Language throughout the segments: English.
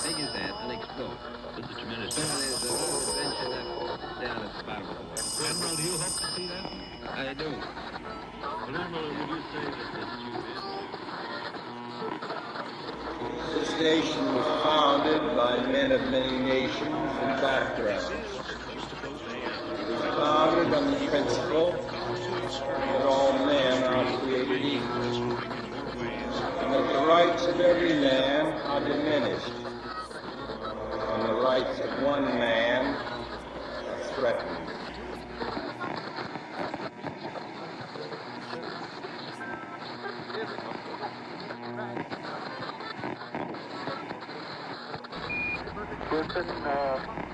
big as that and explode. It's a tremendous. Well, there's a little invention up down at the bottom of the water. Admiral, do you hope to see that? I do. Well, Admiral, would you say that this tube is? This nation was founded by men of many nations and backgrounds. It was founded on the principle that all men are created equal, and that the rights of every man are diminished, and the rights of one man are threatened.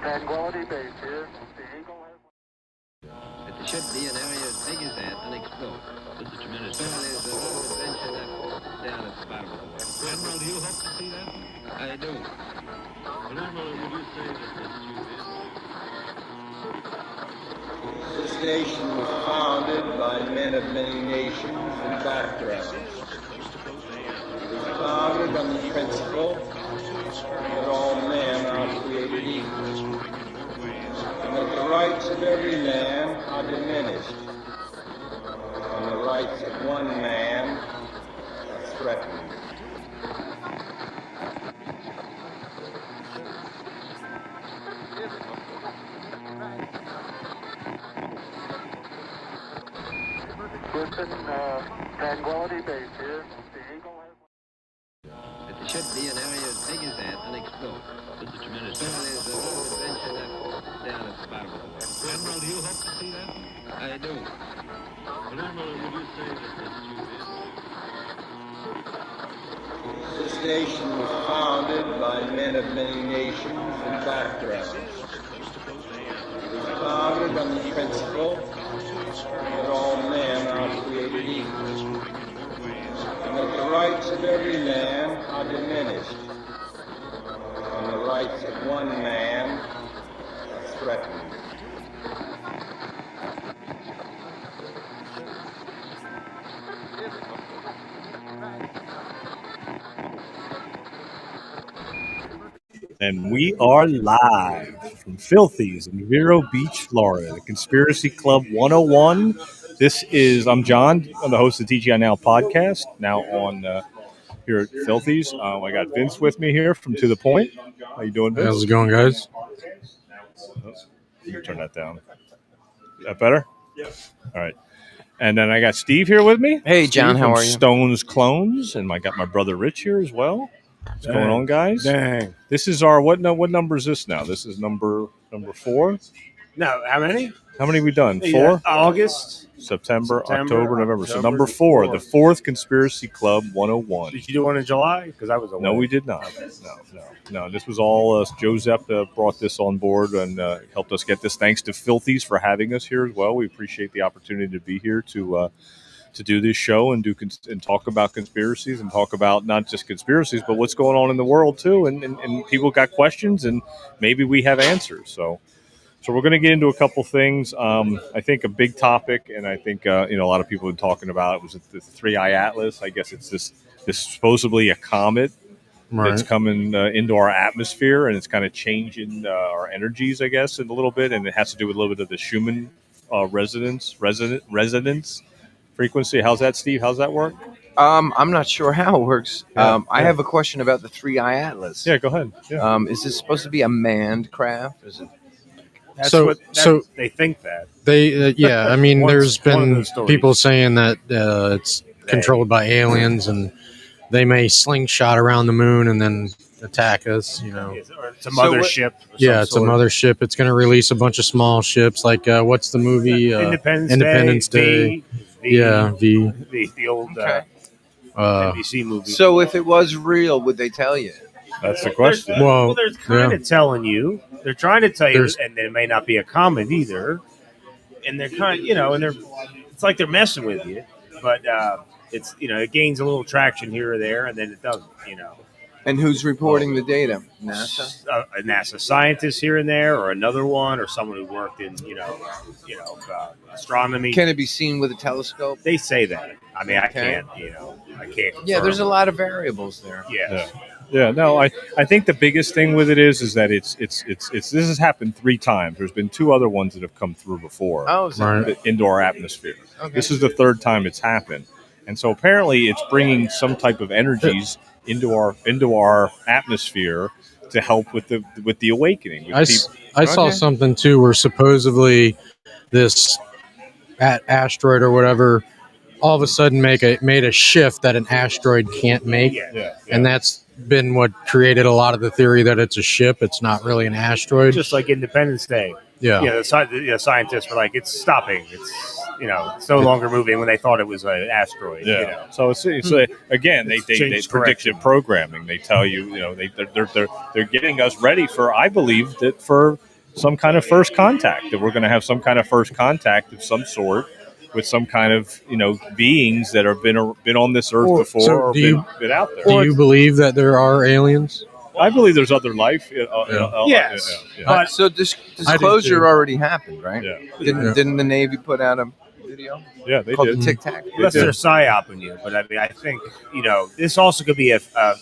Tranquility Base here. The Eagle has... If the ship be an area as big as that and explode. It's a tremendous. Well, there's a little invention up down at the bottom of the water. Admiral, do you hope to see that? I do. Well, Admiral, would you say that this tube is? This nation was founded by men of many nations and backgrounds. It was founded on the principle that all men are created equal, and that the rights of every man are diminished, and the rights of one man are threatened. Tranquility Base here. The Eagle has... If the ship be an area as big as that and explode. It's a tremendous. Well, there's a little invention up down at the bottom of the water. Admiral, do you hope to see that? I do. Well, Admiral, would you say that this tube is? This nation was founded by men of many nations and backgrounds. It was founded on the principle that all men are created equal, and that the rights of every man are diminished, and the rights of one man are threatened. And we are live from Filthy's in Vero Beach, Florida, the Conspiracy Club 101. I'm John. I'm the host of the TGI Now podcast, now on here at Filthy's. I got Vince with me here from To The Point. How you doing, Vince? How's it going, guys? Let me turn that down. Is that better? Yes. All right. And then I got Steve here with me. Hey, Steve John, how from are you? Stone's Clones, and I got my brother Rich here as well. What's going on, guys? Dang. This is our what number is this now? This is number 4. No, how many? How many we done? 4? August, September, October, November. So October, number 4, the 4th Conspiracy Club 101. Did you do one in July? Because I was away. No, we did not. No. This was all Joe Zepta brought this on board and helped us get this. Thanks to Filthy's for having us here as well. We appreciate the opportunity to be here to do this show and talk about conspiracies and talk about not just conspiracies, but what's going on in the world too. And people got questions and maybe we have answers. So we're going to get into a couple things. I think a big topic, and I think a lot of people have been talking about it, was the 3i Atlas. I guess it's this supposedly a comet that's coming into our atmosphere, and it's kind of changing our energies, I guess, a little bit, and it has to do with a little bit of the Schumann resonance frequency. How's that, Steve? How's that work? I'm not sure how it works. Yeah. I have a question about the 3i Atlas. Yeah, go ahead. Yeah. Is this supposed to be a manned craft? Is it? So They think that. they, I mean, there's one of been those stories. people saying that it's controlled by aliens and they may slingshot around the moon and then attack us, Or it's a So mothership. Yeah, it's a mothership. It's going to release a bunch of small ships. Like, what's the movie? Independence Day. The old Okay. NBC movie. So if it was real, would they tell you? That's the question. Well, they're kind of telling you. They're trying to tell you, There's- and it may not be a comet either. And they're kind of, and it's like they're messing with you, but it's, it gains a little traction here or there, and then it doesn't, And who's reporting the data? NASA? A NASA scientist here and there, or another one, or someone who worked in, astronomy. Can it be seen with a telescope? They say that. I mean, I Okay. can't. I can't. Yeah, confirm there's a it. lot of variables there. Yeah. Yeah, no, I think the biggest thing with it is that it's this has happened 3 times. There's been 2 other ones that have come through before Oh, so Right. the indoor atmosphere. Okay. This is the 3rd time it's happened, and so apparently it's bringing some type of energies into our atmosphere to help with the awakening. With I saw Okay. something too where supposedly this asteroid or whatever all of a sudden made a shift that an asteroid can't make, Yeah. and that's been what created a lot of the theory that it's a ship. It's not really an asteroid. Just like Independence Day. Yeah. The scientists were like, it's stopping. It's no longer moving when they thought it was an asteroid. Yeah. You know. So it's again It's they changed predictive correction. programming. They tell you they're getting us ready for, I believe, that for some kind of first contact, that we're going to have some kind of first contact of some sort with some kind of beings that have been on this earth before So or do been out there. Do you believe that there are aliens? I believe there's other life. Yes. Yeah. But So disclosure too. already happened, right? Yeah. Didn't the Navy put out a video Yeah, they called did. the Tic Tac? unless did. they're psyoping you, but I mean, I think this also could be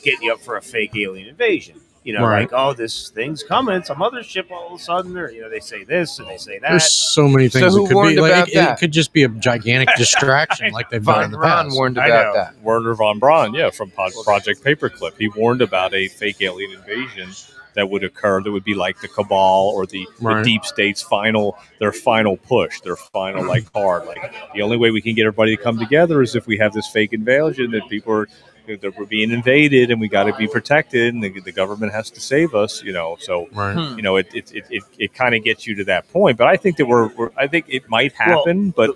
getting you up for a fake alien invasion. Right. Like, oh, this thing's coming, some other ship all of a sudden, or they say this and they say that. There's so many things who it could warned be. Like about it that? could just be a gigantic distraction, like they've done in Von the Braun past. warned I about know. that. Werner von Braun, from Project Paperclip. He warned about a fake alien invasion that would occur. That would be like the cabal or the Right. deep state's final push, their final card. Like, the only way we can get everybody to come together is if we have this fake invasion that that we're being invaded and we got to be protected and the government has to save us. So Right. it kind of gets you to that point. But I think that I think it might happen, but.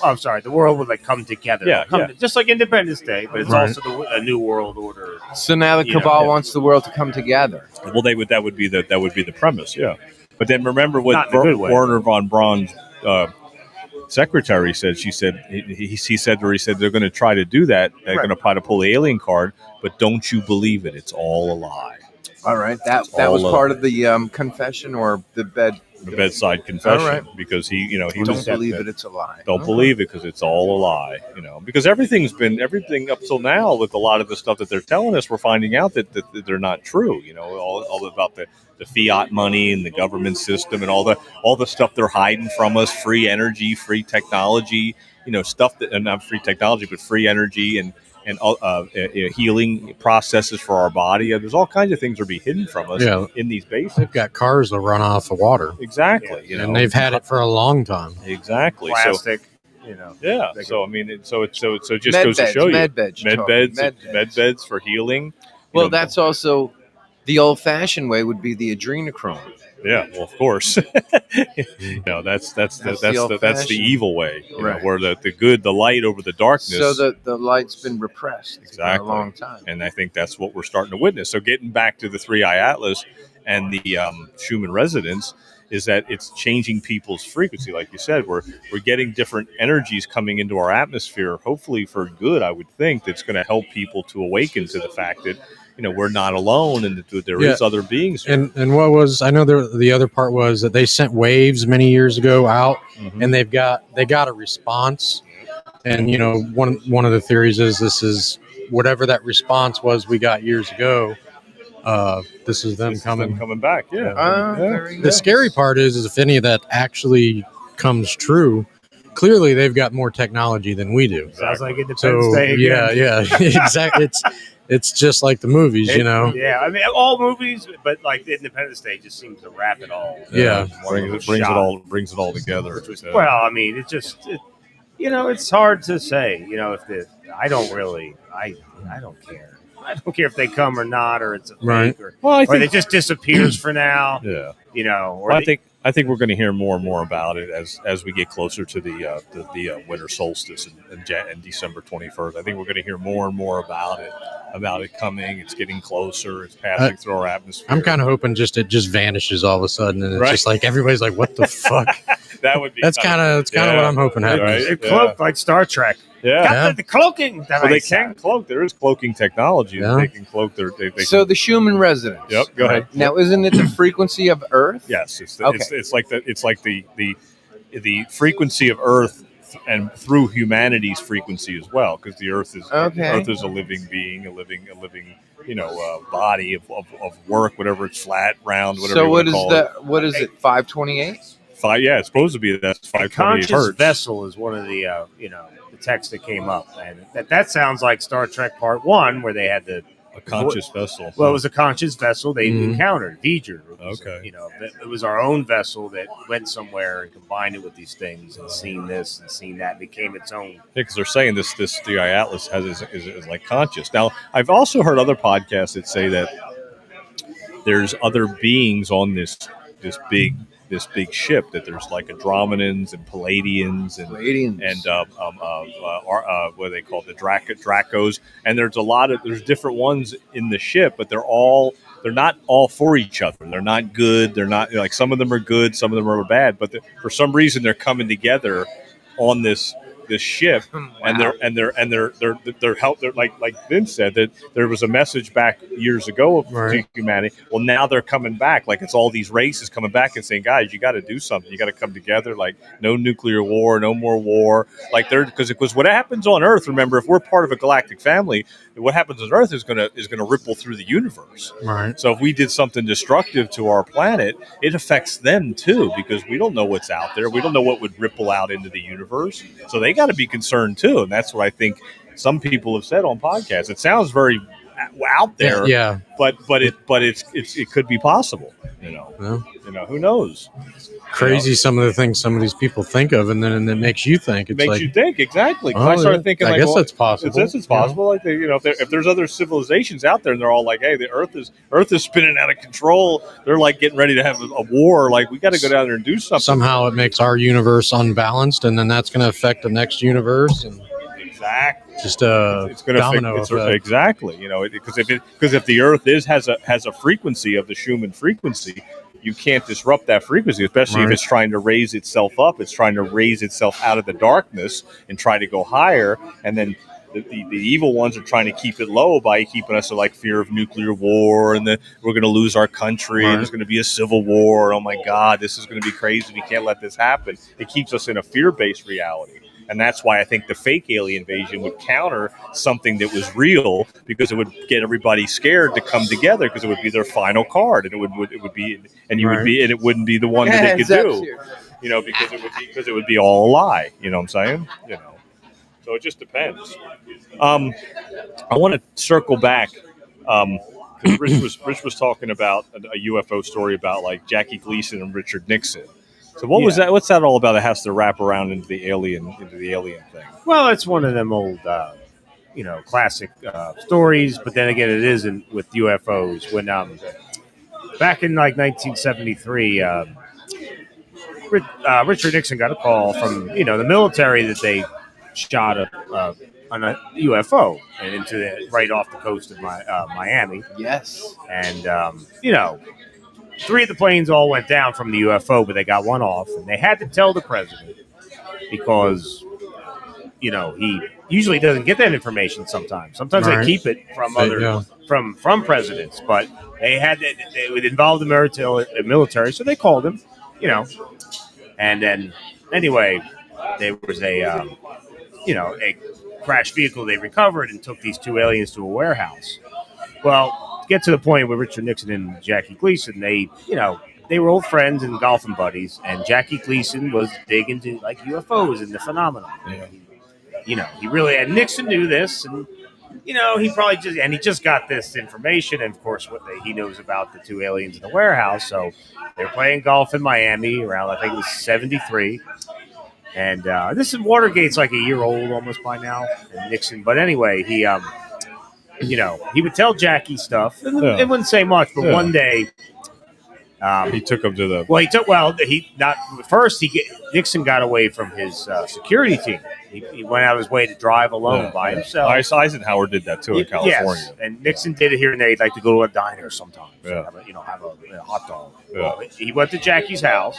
I'm sorry. The world would come together. Yeah, Just like Independence Day, but it's Right. also a new world order. So now the cabal wants the world to come together. Well, that would be the premise, yeah. But then remember what Not in a good way. Werner von Braun's secretary said. She said he said they're going to try to do that. They're going to try to pull the alien card, but don't you believe it? It's all a lie. All right, that all was of part of the confession or the bedside confession, All right. because he Don't believe it; it's a lie. Don't believe it because it's all a lie, because everything up till now with a lot of the stuff that they're telling us, we're finding out that they're not true. All about the fiat money and the government system and all the stuff they're hiding from us, free energy, free technology, stuff that, and not free technology, but free energy and healing processes for our body. There's all kinds of things that are being hidden from us in these bases. They've got cars that run off of water, Exactly. and they've had it for a long time. Exactly. Plastic. Yeah. So I mean, it just Med goes to beds, show you med beds, you're talking, med beds for healing. Well, that's also the old-fashioned way. Would be the adrenochrome. Yeah. Well, of course. That's the evil way. Right. Where the light over the darkness. So the light's been repressed Exactly. for a long time. And I think that's what we're starting to witness. So getting back to the 3-Eye Atlas and the Schumann resonance, is that it's changing people's frequency. Like you said, we're getting different energies coming into our atmosphere, hopefully for good, I would think, that's going to help people to awaken to the fact that, we're not alone and that there is other beings here. And what was, I know the other part was that they sent waves many years ago out, and they got a response. And, one of the theories is this is whatever that response was we got years ago. This is them coming back. Yeah. The scary part is if any of that actually comes true, clearly they've got more technology than we do. Sounds like Independence So Day again. yeah, exactly. It's just like the movies, Yeah, I mean, all movies, but like the Independence Day just seems to wrap it all. Yeah. Brings it all together. Well, I mean, it's hard to say. I don't care. I don't care if they come or not, or it's a fake, Right. or it just disappears for now. Yeah. Or I think we're going to hear more and more about it as we get closer to the winter solstice in December 21st. I think we're going to hear more and more about it coming. It's getting closer. It's passing through our atmosphere. I'm kind of hoping it just vanishes all of a sudden, and it's just like everybody's like, "What the fuck?" That would be. That's kind of what I'm hoping happens. Right. it cloaked like Star Trek. Yeah. Got the cloaking. Well, they can cloak. There is cloaking technology that they can cloak their. So the Schumann resonance. Yep. Go ahead. Now, isn't it the frequency of Earth? Yes. It's like the frequency of Earth and through humanity's frequency as well, because the Earth is Okay. a living being, a living body of work, whatever it's flat, round, whatever. So you what want to is call that? What is it? 528. Yeah, it's supposed to be that's A 528 conscious hertz. vessel is one of the the texts that came up, and that sounds like Star Trek Part 1, where they had the A conscious vessel. Well, it was a conscious vessel they encountered, V'ger. Okay. It was our own vessel that went somewhere and combined it with these things and seen this and seen that, became its own. Because they're saying this 3i Atlas is like conscious. Now, I've also heard other podcasts that say that there's other beings on this big ship, that there's like Andromedans and Palladians and what are they called, the Dracos, and there's different ones in the ship, but they're not all for each other. They're not good. They're not, like, some of them are good, some of them are bad, but for some reason they're coming together on this ship. Wow. and they're help. They're like Vince said, that there was a message back years ago to humanity. Well, now they're coming back. Like, it's all these races coming back and saying, guys, you got to do something. You got to come together. Like, no nuclear war, no more war. Like, because what happens on Earth, remember, if we're part of a galactic family, what happens on Earth is gonna ripple through the universe. Right. So if we did something destructive to our planet, it affects them too, because we don't know what's out there. We don't know what would ripple out into the universe. So they got to be concerned too, and that's what I think some people have said on podcasts. It sounds very out there, Yeah. but it could be possible. Who knows? Crazy, some of the things some of these people think of, and then it makes you think. It It's makes like, you think, exactly. 'Cause oh, I started yeah. thinking, I like, guess well, that's possible. It's possible. Like, if there's other civilizations out there, and they're all like, hey, the Earth is spinning out of control. They're like getting ready to have a war. Like, we got to go down there and do something. Somehow it makes our universe unbalanced, and then that's going to affect the next universe, and exactly. just a It's going to domino effect. exactly. Because if the Earth has a frequency of the Schumann frequency, you can't disrupt that frequency, especially if it's trying to raise itself up. It's trying to raise itself out of the darkness and try to go higher. And then the evil ones are trying to keep it low by keeping us in, like, fear of nuclear war, and then we're going to lose our country, and there's going to be a civil war. Oh my God, this is going to be crazy. We can't let this happen. It keeps us in a fear-based reality. And that's why I think the fake alien invasion would counter something that was real, because it would get everybody scared to come together, because it would be their final card, and it would be, and you would be, and it wouldn't be the one that they could do, because it would be all a lie. You know what I'm saying? So it just depends. I want to circle back. 'Cause Rich was talking about a UFO story about, like, Jackie Gleason and Richard Nixon. So what was that? What's that all about? It has to wrap around into the alien thing. Well, it's one of them old, classic stories. But then again, it isn't with UFOs. When back in, like, 1973, Richard Nixon got a call from the military that they shot on a UFO and right off the coast of Miami. Yes. And 3 of the planes all went down from the UFO, but they got one off, and they had to tell the president, because he usually doesn't get that information. Sometimes they keep it from from presidents, but they would involve the military, so they called him, and then anyway, there was a crashed vehicle they recovered and took these 2 aliens to a warehouse. Well, get to the point where Richard Nixon and Jackie Gleason, they were old friends and golfing buddies, and Jackie Gleason was big into, like, UFOs and the phenomenon. He really, and Nixon knew this, and he just got this information, and of course he knows about the 2 aliens in the warehouse. So they're playing golf in Miami around, I think it was 73. And this is Watergate's like a year old almost by now, and Nixon. But anyway, he would tell Jackie stuff, and it wouldn't say much. But one day, he took him to the. Well, Nixon got away from his security team. He went out of his way to drive alone by himself. Eisenhower did that too in California. Yes, and Nixon did it here and there. He'd like to go to a diner sometimes. Yeah. Have a hot dog. Yeah. Well, he went to Jackie's house,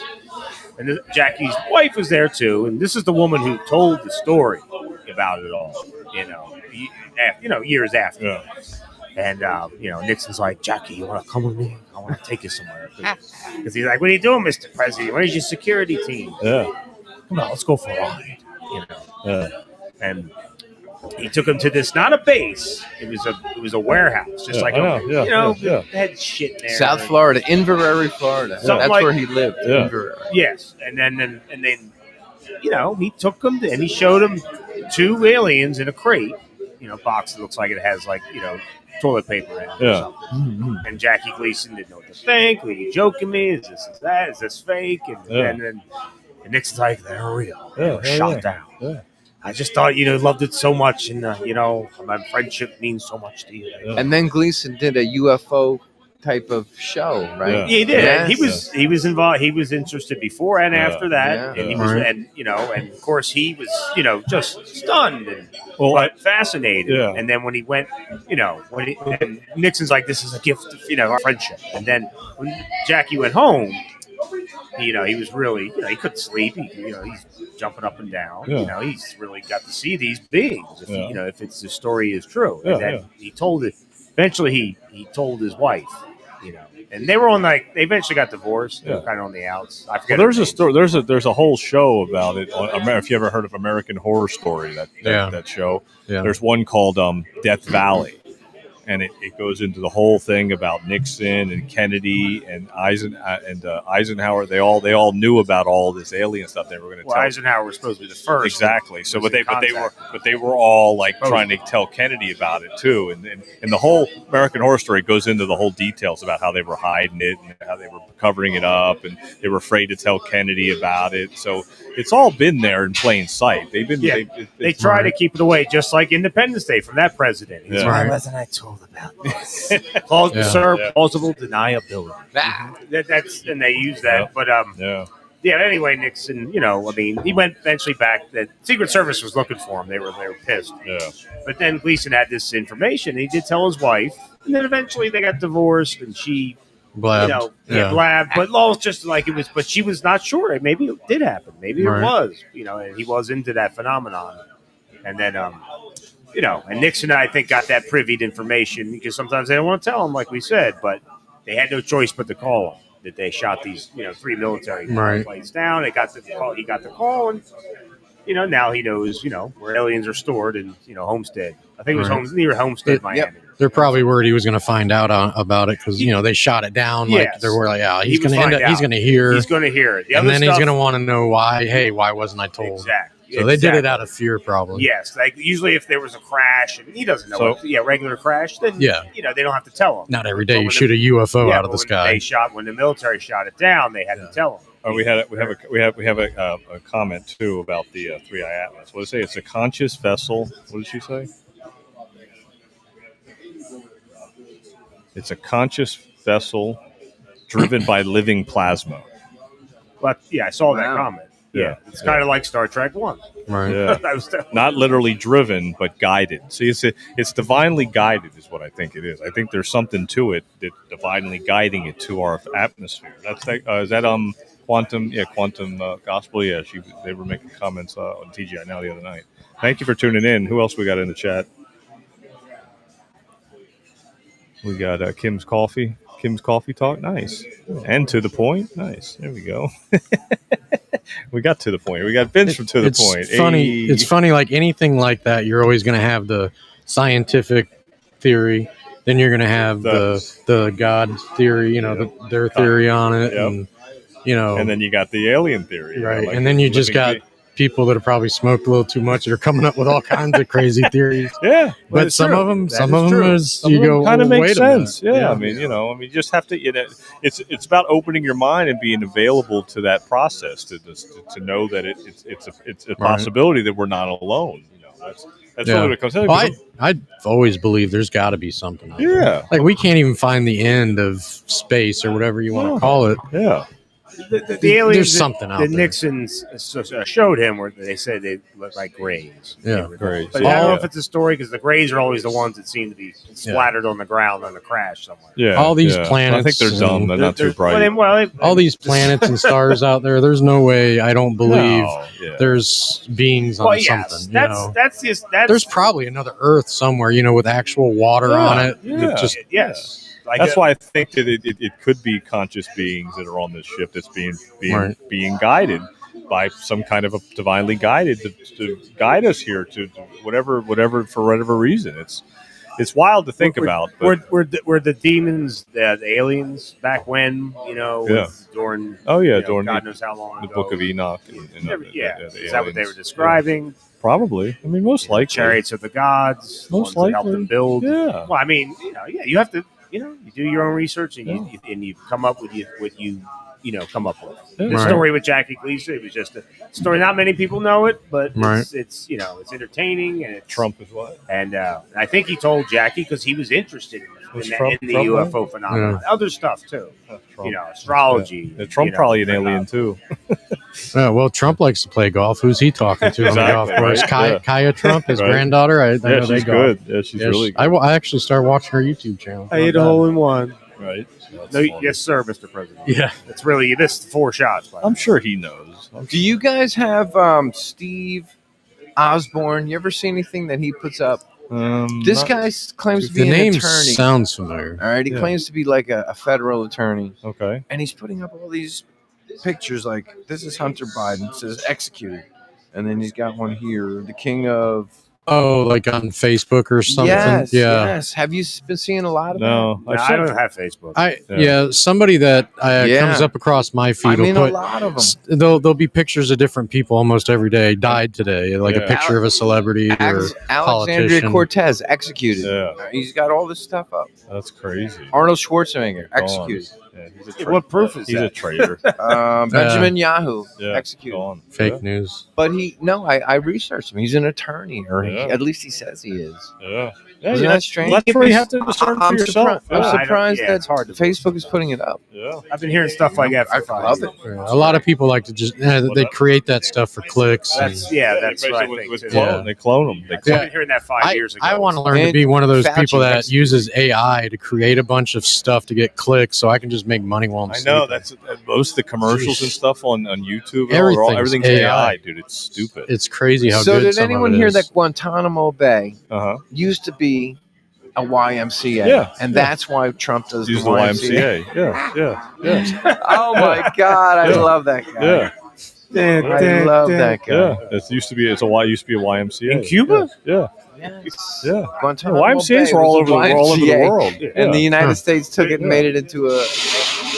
and Jackie's wife was there too. And this is the woman who told the story about it all. Years after. Yeah. And Nixon's like, Jackie, you want to come with me? I want to take you somewhere. Because he's like, what are you doing, Mr. President? Where's your security team? Yeah. Come on, let's go for a ride. And he took him to this, not a base. It was a warehouse, just like it had shit in there. South Florida, Inverary, Florida. That's where he lived. Yeah. Inverary. Yes, and then he took him and he showed him 2 aliens in a crate, box that looks like it has toilet paper in it or something. And Jackie Gleason didn't know what to think. Were you joking me? Is that? Is this fake? And then Nixon's like, they're real. They were shot down. Yeah. I just thought loved it so much, and my friendship means so much to you. And then Gleason did a UFO type of show, right? Yeah, he did. Yes. He was involved. He was interested before and after that, Yeah. and he was, and of course he was, just stunned and fascinated. Yeah. And then when he went, and Nixon's like, "This is a gift of our friendship." And then when Jackie went home, he was really, he couldn't sleep. He's jumping up and down. Yeah. He's really got to see these beings. If if it's the story is true, Yeah, and then he told it. Eventually, he told his wife. And they were on they eventually got divorced. They were kind of on the outs. I forget. Well, there's a story. There's a whole show about it. If you ever heard of American Horror Story, that show. Yeah. There's one called Death Valley, and it goes into the whole thing about Nixon and Kennedy and Eisenhower. They all knew about all this alien stuff. They were going to tell. Eisenhower was supposed to be the first. Exactly. So, but they were all trying to tell Kennedy about it too. And the whole American Horror Story goes into the whole details about how they were hiding it and how they were covering it up, and they were afraid to tell Kennedy about it. So it's all been there in plain sight. They've been. Yeah. They try to keep it away, just like Independence Day from that president. Why wasn't I told about this? Plausible deniability. That's and they use that, but anyway, Nixon, he went eventually back. The Secret Service was looking for him. They were pissed. Yeah. But then Gleason had this information. And he did tell his wife, and then eventually they got divorced, and she blabbed. Blabbed. But Lowell's just like it was. But she was not sure. Maybe it did happen. Maybe it was. And he was into that phenomenon. And then, and Nixon, I think, got that privied information because sometimes they don't want to tell him, like we said, but they had no choice but to call him that they shot these, 3 military planes down. They got the call. He got the call, and now he knows, where aliens are stored in, Homestead. I think it was near Homestead, Miami. Yep. They're probably worried he was going to find out about it because they shot it down. Like they were like, he's going to end up. He's going to hear. He's going to hear it, and then he's going to want to know why. Hey, why wasn't I told? Exactly. So they did it out of fear, probably. Yes, like usually if there was a crash and he doesn't know, regular crash, then they don't have to tell him. Not every day you shoot a UFO out of the sky. When the military shot it down, they had to tell him. We have a comment too about the 3i Atlas. What did it say? It's a conscious vessel. What did she say? It's a conscious vessel driven by living plasma. But I saw that comment. Yeah, it's kind of like Star Trek 1. Right. Yeah. Not literally driven, but guided. See, it's divinely guided is what I think it is. I think there's something to it that divinely guiding it to our atmosphere. That's is that quantum? Yeah, quantum gospel. Yeah, they were making comments on TGI Now the other night. Thank you for tuning in. Who else we got in the chat? We got Kim's Coffee. Kim's Coffee Talk. Nice. And to the point. Nice. There we go. We got to the point. We got Vince from To the Point. Funny. It's funny, like anything like that, you're always going to have the scientific theory. Then you're going to have the God theory, their theory on it. Yep. And, and then you got the alien theory. Right. And then you just got people that have probably smoked a little too much. They're coming up with all kinds of crazy theories. Yeah. But some of them kind of make sense. Yeah. I mean, you just have to, it's about opening your mind and being available to that process to know that it's a possibility that we're not alone. That's what it comes down to. I always believe there's got to be something out there. Yeah. Like we can't even find the end of space or whatever you want to call it. Yeah. The aliens, there's something out there. The Nixons showed him where they said they look like grays. Yeah, grays. But I don't know if it's a story because the grays are always the ones that seem to be splattered on the ground on a crash somewhere. Yeah, all these planets. I think they're dumb. They're not too bright. All these planets and stars out there. There's no way. I don't believe there's beings on something. There's probably another Earth somewhere. with actual water on it. Yeah. That's why I think that it could be conscious beings that are on this ship that's being guided. by some kind of a divinely guided to guide us here to whatever for whatever reason. It's wild to think about. But Were the demons the aliens back when, during during God knows how long the ago. Book of Enoch. Is that what they were describing? Yeah. Probably. I mean, most likely. Chariots of the gods. Most the ones that help likely. them build. Yeah. Well, I mean, you have to, you do your own research and you come up with what you come up with. Yeah. The story with Jackie Gleason, it was just a story. Not many people know it, but it's it's entertaining and it's, Trump is what? And I think he told Jackie because he was interested in the UFO phenomenon, other stuff too. Astrology. Yeah, Trump probably an alien too. Well, Trump likes to play golf. Who's he talking to on the golf course? Right? Kaya Trump, his granddaughter. I know they she's golf. good. Yeah, she's really good. I actually started watching her YouTube channel. I hit a hole in one. Right. No, yes, sir, Mr. President. Yeah, it's really you missed 4 shots. I'm sure he knows. Do you guys have Steve Osborne? You ever see anything that he puts up? This guy claims to be the an name attorney. sounds familiar. All right, he claims to be like a federal attorney. Okay. And he's putting up all these pictures like, this is Hunter Biden, it says executed. And then he's got one here, the king of... Oh, like on Facebook or something? Yes. Have you been seeing a lot of that? No, I don't have Facebook. Somebody that comes up across my feed. I mean, will a put, lot of them. There'll be pictures of different people almost every day. Died today, like a picture of a celebrity or Alexandria politician. Cortez executed. Yeah. He's got all this stuff up. That's crazy. Arnold Schwarzenegger executed. Yeah, what proof is he's that? a traitor. Benjamin Yahoo executed. Fake news. But I researched him. He's an attorney, or at least he says he is. Yeah. Isn't that strange? That's where you have to discern for yourself. I'm surprised that it's hard to Facebook is putting it up. Yeah. I've been hearing stuff like that. I love it. A lot of people like to just they create that stuff for clicks. That's what I think. They clone them. I've been hearing that 5 years ago. I want to learn to be one of those people that uses AI to create a bunch of stuff to get clicks, so I can just make money while I'm I sleeping. know that's most of the commercials and stuff on YouTube. Everything's AI, dude. It's stupid. It's crazy how So good did some anyone of it hear is. that Guantanamo Bay used to be a YMCA? Yeah. And that's why Trump does Use the YMCA. Yeah. Oh my God, I love that guy. I love that guy. Yeah. It used to be a YMCA In Cuba? Yeah. Yes. Yeah. Guantanamo YMCA's Bay were all was over a the YMCA. world. And the United States took it and made it into a...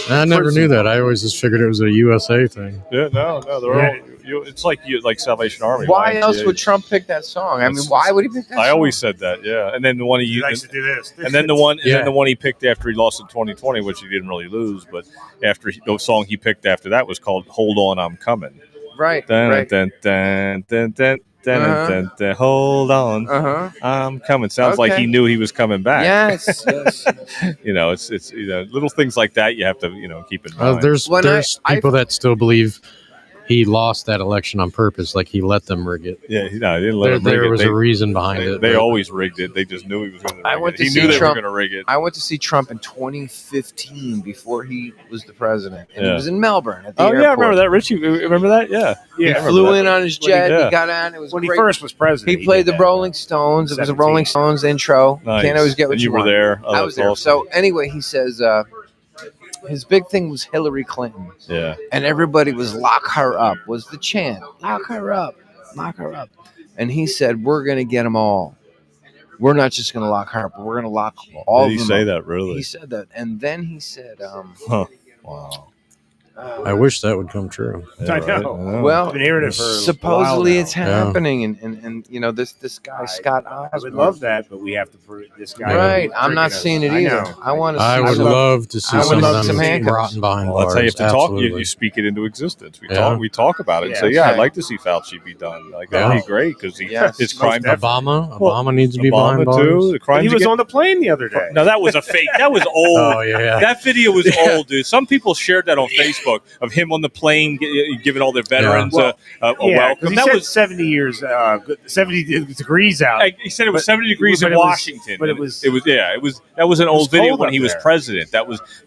I never knew that. I always just figured it was a USA thing. Yeah, no, they're all. It's like Salvation Army. Why YMCA. else would Trump pick that song? I mean, why would he pick that song? I always said that, yeah. And then the one He likes to do this. and then the one he picked after he lost in 2020, which he didn't really lose, but the song he picked after that was called "Hold On, I'm Coming." Right. Dun, right. dun, dun, dun, dun, dun, dun, hold on, I'm coming. Sounds like he knew he was coming back. Yes. It's little things like that you have to keep in mind. There's people that still believe he lost that election on purpose, like he let them rig it. Yeah, he didn't let him rig it. There was a reason behind it. They always rigged it. They just knew he was going to rig it. He knew they were going to rig it. I went to see Trump in 2015 before he was the president. And he was in Melbourne at the airport. Yeah, I remember that, Rich. You remember that? Yeah. He flew in on his jet. He got on. It was when great. he first was president. He played the Rolling Stones. It was a Rolling Stones intro. Nice. Can't always get what you want. were there. I was there. Awesome. So anyway, he says his big thing was Hillary Clinton. Yeah. And everybody was lock her up, was the chant. Lock her up. Lock her up. And he said, we're going to get them all. We're not just going to lock her up, but we're going to lock all of them. Did he say up. that, really? He said that. And then he said, Wow. I wish that would come true. I know. Well, I've been hearing it for supposedly a while it's happening, and this guy Scott Osborne. I would love that, but we have to prove this guy. Right, I'm not seeing it either. I want to. I would love to see some of them handcuffs. rotten behind Well, bars. that's how you have to talk. Absolutely. You speak it into existence. We talk about it and say, I'd like to see Fauci be done. Like that'd be great because his crime. Obama needs to be behind bars. Too. The crime. He was on the plane the other day. No, that was a fake. That was old. Oh yeah. That video was old, dude. Some people shared that on Facebook of him on the plane giving all the veterans a welcome. He That said was 70 years, 70 degrees out. He said it was 70 degrees in Washington. But it was that was an old video when he was there. president.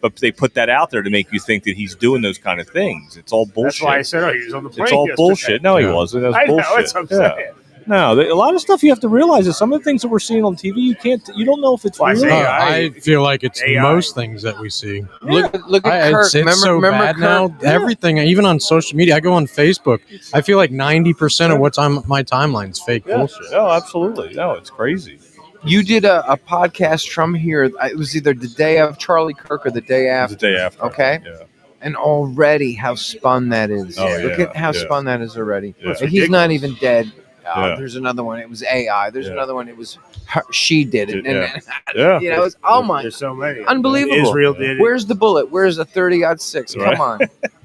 But they put that out there to make you think that he's doing those kind of things. It's all bullshit. That's why I said, he was on the plane. It's all yesterday. bullshit. No, he wasn't. That's I know, bullshit. that's what I'm saying. No, a lot of stuff you have to realize is some of the things that we're seeing on TV, you don't know if it's Well, I real. say, I feel like it's AI. most things that we see. Look at Kirk. It's so bad Kirk? now. Everything, even on social media, I go on Facebook. I feel like 90% of what's on my timeline is fake bullshit. No, absolutely. No, it's crazy. You did a podcast from here. It was either the day of Charlie Kirk or the day after. The day after. Okay. Yeah. And already how spun that is. Oh, Look yeah, at how yeah. spun that is already. Yeah. It's He's not even dead. Yeah. There's another one. It was AI. There's Yeah. another one. It was her, she did it. Yeah. And Yeah. you know, it's, oh my, There's so many. unbelievable. Israel did it. Where's the bullet? Where's the 30-06? Right. Come on.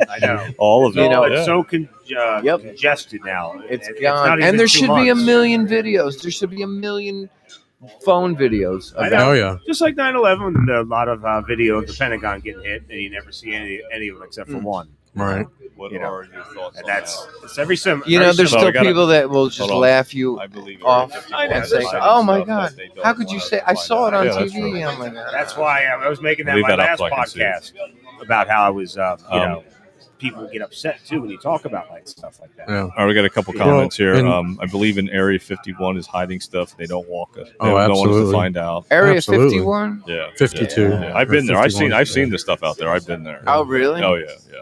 I know. All of it. You know, It's yeah. so Yep. congested now. It's not gone. even And there 2 should be a months. million videos. There should be a million phone videos. I Of know. that. Oh yeah. Just like 9/11, and a lot of video of the Pentagon getting hit, and you never see any of them except for one. Right. What You know, are your thoughts And on that's that? it's every sim. You know, very there's similar. still people that will just Hold on. laugh you I believe off I know, and say, there's "Oh my stuff God, that they don't how could you want say? to I find saw it out." on Yeah, that's TV." right. I'm like, That's why I was making that Leave my that up last so I can see it. podcast about how I was, people get upset too when you talk about like stuff like that. Yeah. All right, we got a couple Well, comments here. and- I believe in Area 51 is hiding stuff. They don't walk us. They Oh, don't want us to absolutely. find out. Area Absolutely. 51. Yeah, 52. Yeah. I've been there. I've 51. seen this stuff out there. I've been there. Oh, really? Oh yeah, yeah.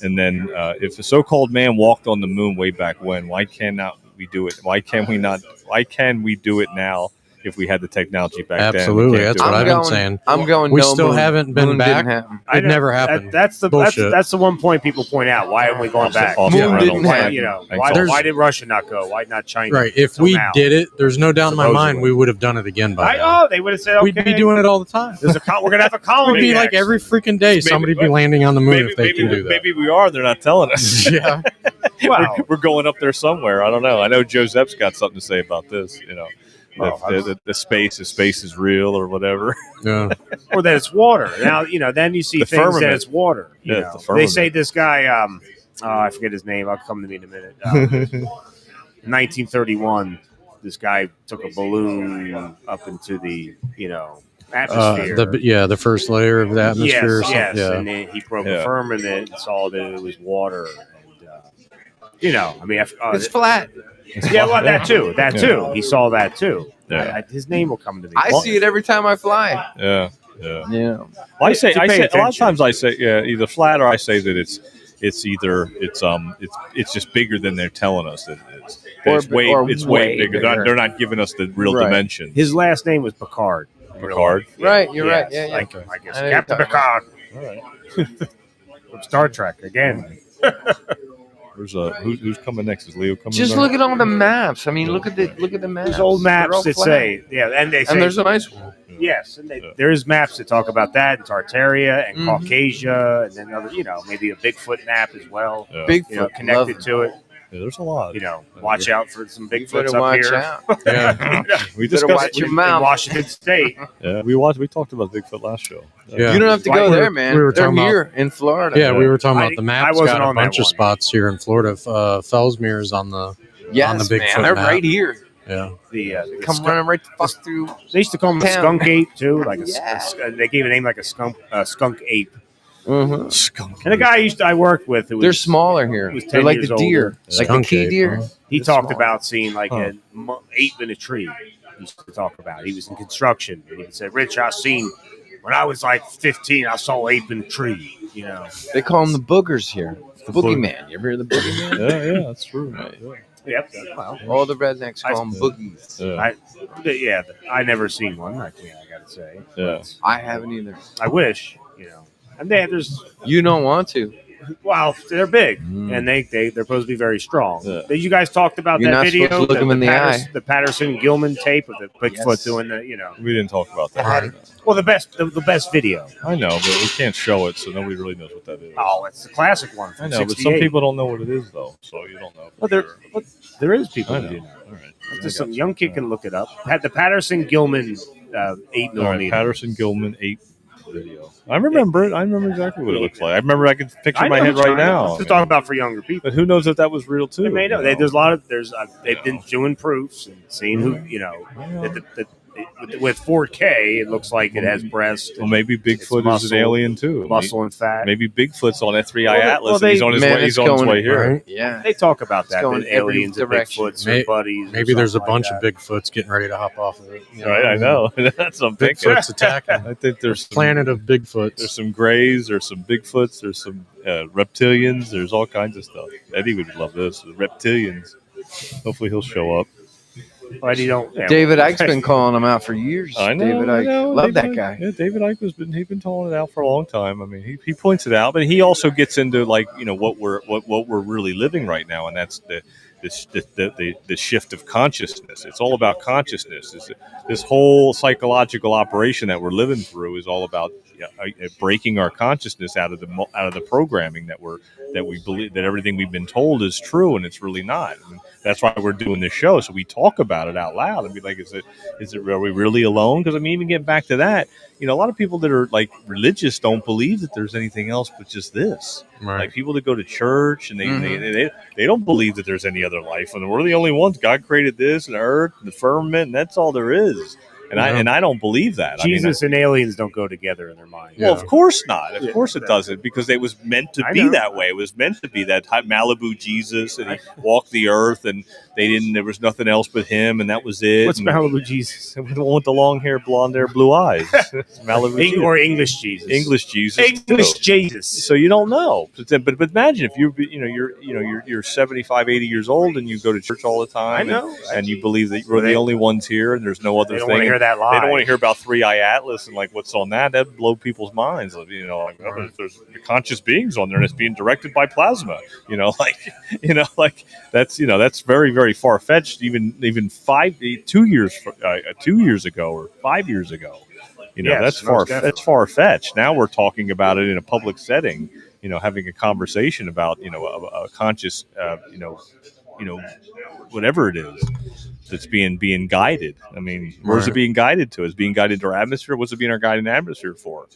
And then if a so-called man walked on the moon way back when, why cannot we do it? Why can we not? Why can we do it now if we had the technology back then? Absolutely. We can't That's do what it I've now. been saying. I'm going. We no still moon. haven't been Moon back. Didn't happen. I It know. never happened. That's Bullshit. the one point people point out. Why aren't we going back? Off- Moon yeah, didn't Reynolds. happen. You know, There's- why did Russia not go? Why not China? Right. If Till we now? did it, there's no doubt in my mind Supposedly. we would have done it again by now. Oh, they would have said, okay, We'd be doing it all the time. We're gonna have a It colony. would be like next. every freaking day somebody'd be landing on the moon if they can do that. Maybe we are. They're not telling us. Yeah. Well, we're going up there somewhere. I don't know. I know Joseph's got something to say about this. You know, Well, the space is real or whatever. Yeah. or that it's water. Now, you know, then you see The things that firmament. it's water. You Yeah, know. the They firmament. say this guy, I forget his name. I'll come to me in a minute. 1931, this guy took a balloon up into the, atmosphere. The first layer of the atmosphere. or something. Yes, Yeah. and then he broke Yeah. a firmament and saw that it was water. And, It's flat. yeah, well, that too. Yeah. He saw that too. Yeah. His name will come to me. I see it every time I fly. Yeah. Yeah. Well, I say To pay a lot of attention. times I say either flat or I say that it's just bigger than they're telling us that it is. Or- It's way or it's way way bigger. bigger. They're not giving us the real Right. dimension. His last name was Picard. Picard. Right, you're right. Yes, Yeah, yeah. I guess I know Captain you're Picard All right. from Star Trek again. Who's coming next? Is Leo coming? Just back? look at all the maps. I mean, look at the maps. There's old They're maps all that flat. say, and they say, And there's a nice one. yes, and there is maps that talk about that in Tartaria and Mhm. Caucasia, and then other, maybe a Bigfoot map as well. Yeah. Bigfoot. Connected to it. Yeah, there's a lot. Watch out for some You Bigfoots better up watch here. out. Yeah. We Better discussed. watch your in mouth. Washington State. Yeah, we talked about Bigfoot last show. Yeah. You don't have to Why go we there, were- man. we were They're talking about- here in Florida. Yeah, we were talking I- about the I maps. wasn't Got a on that bunch of one. spots here in Florida. Fellsmere's on the Yes, Bigfoot man. They're map. right here. yeah. The Come skunk- running right the fuck through. They used to call them a town. skunk ape too, like Yeah. they gave a name like a skunk ape. Mm-hmm. Skunk. And a guy I worked with, who was, They're smaller here. He was They're 10 like years the deer, older. like the Skunk key ape, deer. huh? he They're talked small. about seeing like Huh. an ape in a tree. He used to talk about. He was in construction, and he would say, "Rich, I seen when I was like 15, I saw ape in a tree." They call them the boogers here. The boog- boogeyman. You ever hear the boogeyman? Yeah, that's true. Right. Yeah. Yep. Well, All the rednecks call them Yeah. boogies. Yeah. I never seen one. I gotta say. Yeah. But I haven't either. I wish. And there's You don't want to. Well, they're big, Mm. and they're supposed to be very strong. Yeah. You guys talked about You're that not video, supposed to look them in the eye. The Patterson-Gilman tape of the Bigfoot Yes. doing the, We didn't talk about that. Right. Well, the best video. I know, but we can't show it, so nobody really knows what that is. Oh, it's the classic one from I know, but some 68. people don't know what it is, though, so you don't know. Well, there is people I who know. do know. All right. Just some young kid can look it up. Had the Patterson-Gilman 8 All right, millimeter. Patterson Gilman 8 video. I remember it. I remember exactly what it looks like. I remember I can picture I in my know head what right you're now. to talk about for younger people. But who knows if that was real too? They may know. you There's a lot of they've been doing proofs and seeing who Yeah. that with 4K, it looks like it has breast. Well, maybe Bigfoot is an alien too. Muscle and fat. Maybe Bigfoot's on that 3i Well, Atlas, they- and he's on his Man, way. it's He's on his going- way here. Right? Yeah. They talk about It's that, going that every aliens and direction. Bigfoots are buddies. or Maybe there's a something like bunch of that. Bigfoots getting ready to hop off of it. you Right, I know. That's what I'm thinking. Bigfoot's attacking. I think there's some, Planet of Bigfoots. There's some grays. There's some Bigfoots. There's some reptilians. There's all kinds of stuff. Eddie would love this. The reptilians. Hopefully he'll show up. But you don't. Yeah, David Icke's been calling them out for years. I know. David I Icke. know. Love David that Icke- guy. Yeah, David Icke he's been calling it out for a long time. I mean, he points it out, but he also gets into like what we're really living right now, and that's the shift of consciousness. It's all about consciousness. This whole psychological operation that we're living through is all about breaking our consciousness out of the programming that we believe that everything we've been told is true, and it's really not. And that's why we're doing this show, so we talk about it out loud and be like, are we really alone? Because I mean, even getting back to that, a lot of people that are like religious don't believe that there's anything else but just this. Right. Like people that go to church and they don't believe that there's any other life, and we're the only ones. God created this and earth and the firmament, and that's all there is. And I don't believe that. Jesus and aliens don't go together in their mind. Well, of course not. Of course it doesn't, because it was meant to be that way. It was meant to be that Malibu Jesus, and he walked the earth, and there was nothing else but him, and that was it. What's and Malibu Jesus? the one with the long hair, blonde hair, blue eyes. Malibu Jesus. Or English Jesus? English Jesus. English too. Jesus. So you don't know, but imagine if you're 75, 80 years old and you go to church all the time. I know. And you believe that we're the only ones here, and there's no other They don't thing. want to hear that lie. They don't want to hear about 3i Atlas and like what's on that. That'd blow people's minds. There's conscious beings on there, and it's being directed by plasma. That's very, very far fetched. Even 2 years ago or 5 years ago. That's far fetched. Now we're talking about it in a public setting. Having a conversation about a conscious whatever it is that's being guided. I mean, where's it being guided to? Is being guided to our atmosphere? What's it being our guided atmosphere for?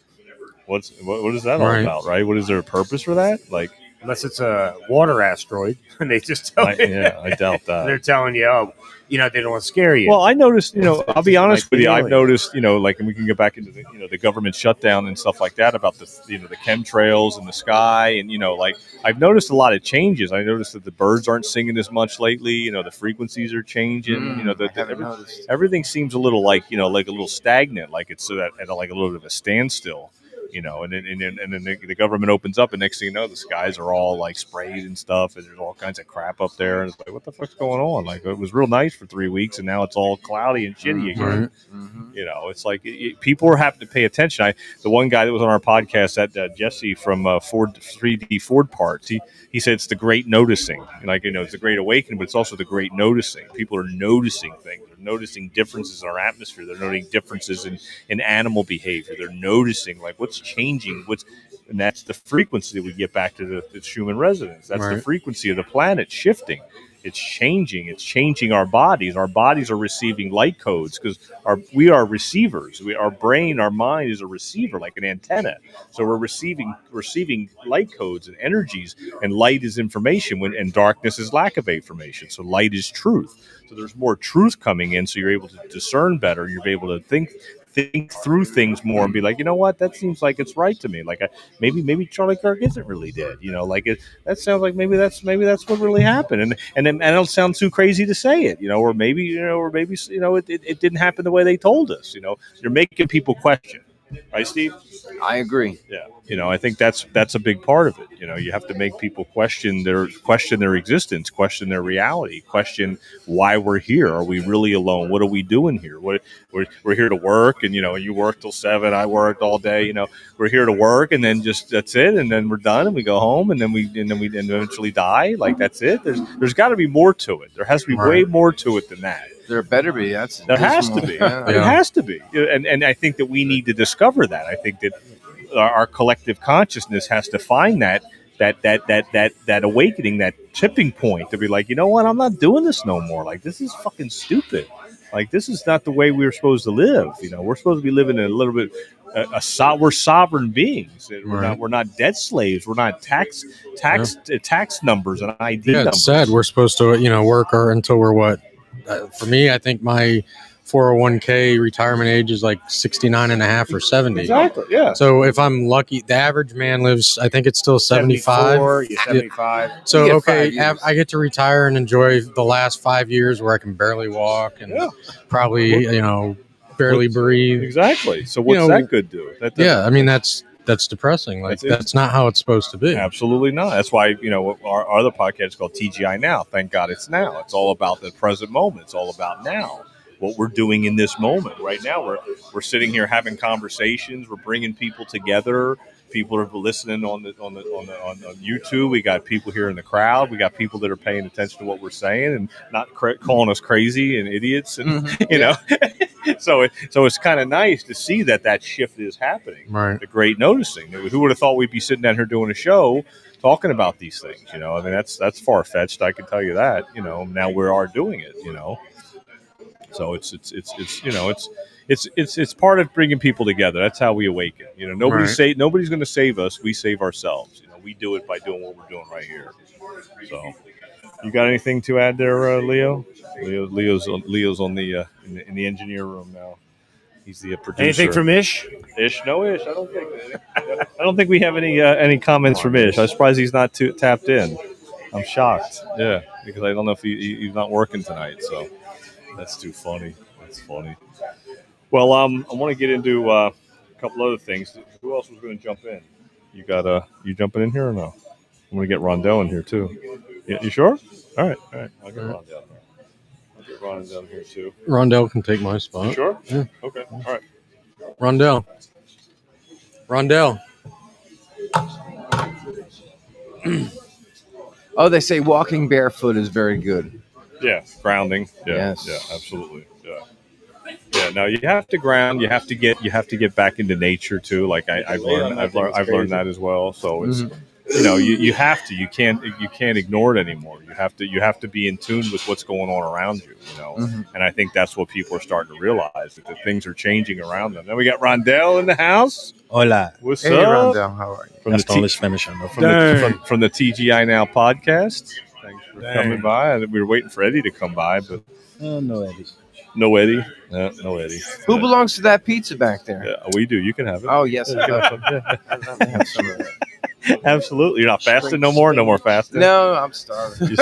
What is that all about, right? What is there a purpose for that? Like, unless it's a water asteroid, and they just tell you. I doubt that. They're telling you, they don't want to scare you. Well, I noticed, I'll be honest with you. I've alien. noticed, and we can get back into the government shutdown and stuff like that about the chemtrails in the sky. And, I've noticed a lot of changes. I noticed that the birds aren't singing as much lately. The frequencies are changing. Everything seems a little like a little stagnant, like it's at like a little bit of a standstill. And then the government opens up, and next thing you know, the skies are all like sprayed and stuff, and there's all kinds of crap up there, and it's like, what the fuck's going on? Like, it was real nice for 3 weeks, and now it's all cloudy and shitty again. Mm-hmm. It's like people are having to pay attention. The one guy that was on our podcast, that Jesse from 3D Ford Parts, he said it's the great noticing. It's the great awakening, but it's also the great noticing. People are noticing things. They're noticing differences in our atmosphere. They're noticing differences in animal behavior. They're noticing like what's changing, and that's the frequency that we get back to the human resonance. That's the frequency of the planet shifting. It's changing. It's changing our bodies. Our bodies are receiving light codes because we are receivers. Our brain, our mind is a receiver, like an antenna. So we're receiving light codes and energies, and light is information, and darkness is lack of information. So light is truth. So there's more truth coming in, so you're able to discern better. You're able to think through things more and be like, what, that seems like it's right to me. Like maybe Charlie Kirk isn't really dead. That sounds like maybe that's what really happened. And it don't sound too crazy to say it. Or maybe it didn't happen the way they told us. You're making people question. Right, Steve? I agree. Yeah. I think that's a big part of it. You have to make people question their existence, question their reality, question why we're here. Are we really alone? What are we doing here? We're here to work, and you work till 7. I worked all day. We're here to work, and then just that's it, and then we're done, and we go home, and then we eventually die. Like that's it. There's got to be more to it. There has to be way more to it than that. There better be. There has to be. Yeah. It has to be. And I think that we need to discover that. I think that our collective consciousness has to find that awakening, that tipping point to be like, what? I'm not doing this no more. Like, this is fucking stupid. Like, this is not the way we're supposed to live. We're supposed to be living a little bit. We're sovereign beings. We're not debt slaves. We're not tax numbers and ID numbers. It's sad. We're supposed to, work until we're what? For me, I think my 401k retirement age is like 69 and a half or 70. Exactly. Yeah. So if I'm lucky, the average man lives, I think it's still 75. 75. So, You get okay, 5 years. I get to retire and enjoy the last 5 years where I can barely walk and probably, barely breathe. Exactly. So what's know, that good do? Yeah, I mean, that's depressing. Like, that's not how it's supposed to be. Absolutely not. That's why, our other podcast is called TGI Now. Thank God it's now. It's all about the present moment. It's all about now. What we're doing in this moment right now. We're sitting here having conversations. We're bringing people together. People are listening on YouTube. We got people here in the crowd. We got people that are paying attention to what we're saying and not calling us crazy and idiots. And so it's kind of nice to see that shift is happening. Right. The great noticing. Who would have thought we'd be sitting down here doing a show talking about these things? I mean, that's far fetched. I can tell you that. Now we are doing it. So it's part of bringing people together. That's how we awaken. Nobody's going to save us. We save ourselves. We do it by doing what we're doing right here. So, you got anything to add there, Leo? Leo's on the in the engineer room now. He's the producer. Anything from Ish? Ish? No Ish. I don't think we have any comments from Ish. I'm surprised he's not tapped in. I'm shocked. Yeah, because I don't know if he's not working tonight. So. That's too funny. That's funny. Well, I want to get into a couple other things. Who else was going to jump in? You jumping in here or no? I'm going to get Rondell in here too. You sure? All right. I'll get Rondell in there. I'll get Rondell in here too. Rondell can take my spot. You sure? Yeah. Okay. All right. Rondell. Oh, they say walking barefoot is very good. Yeah, grounding. Yeah, Yes. Yeah, absolutely. Yeah. Now you have to ground. You have to get back into nature too. Like I've learned that as well. So it's you have to. You can't ignore it anymore. You have to be in tune with what's going on around you. And I think that's what people are starting to realize that things are changing around them. Now we got Rondell in the house. Hola. What's Hey, up? Rondell, how are you? From from the TGI Now podcast. Thanks for coming by. We were waiting for Eddie to come by, but No, Eddie. no Eddie. No Eddie. Who belongs to that pizza back there? Yeah, we do. You can have it. Oh, yes. You can have some. Yeah. Let me have some of that. Absolutely. You're not fasting no more? No more fasting? No, I'm starving. You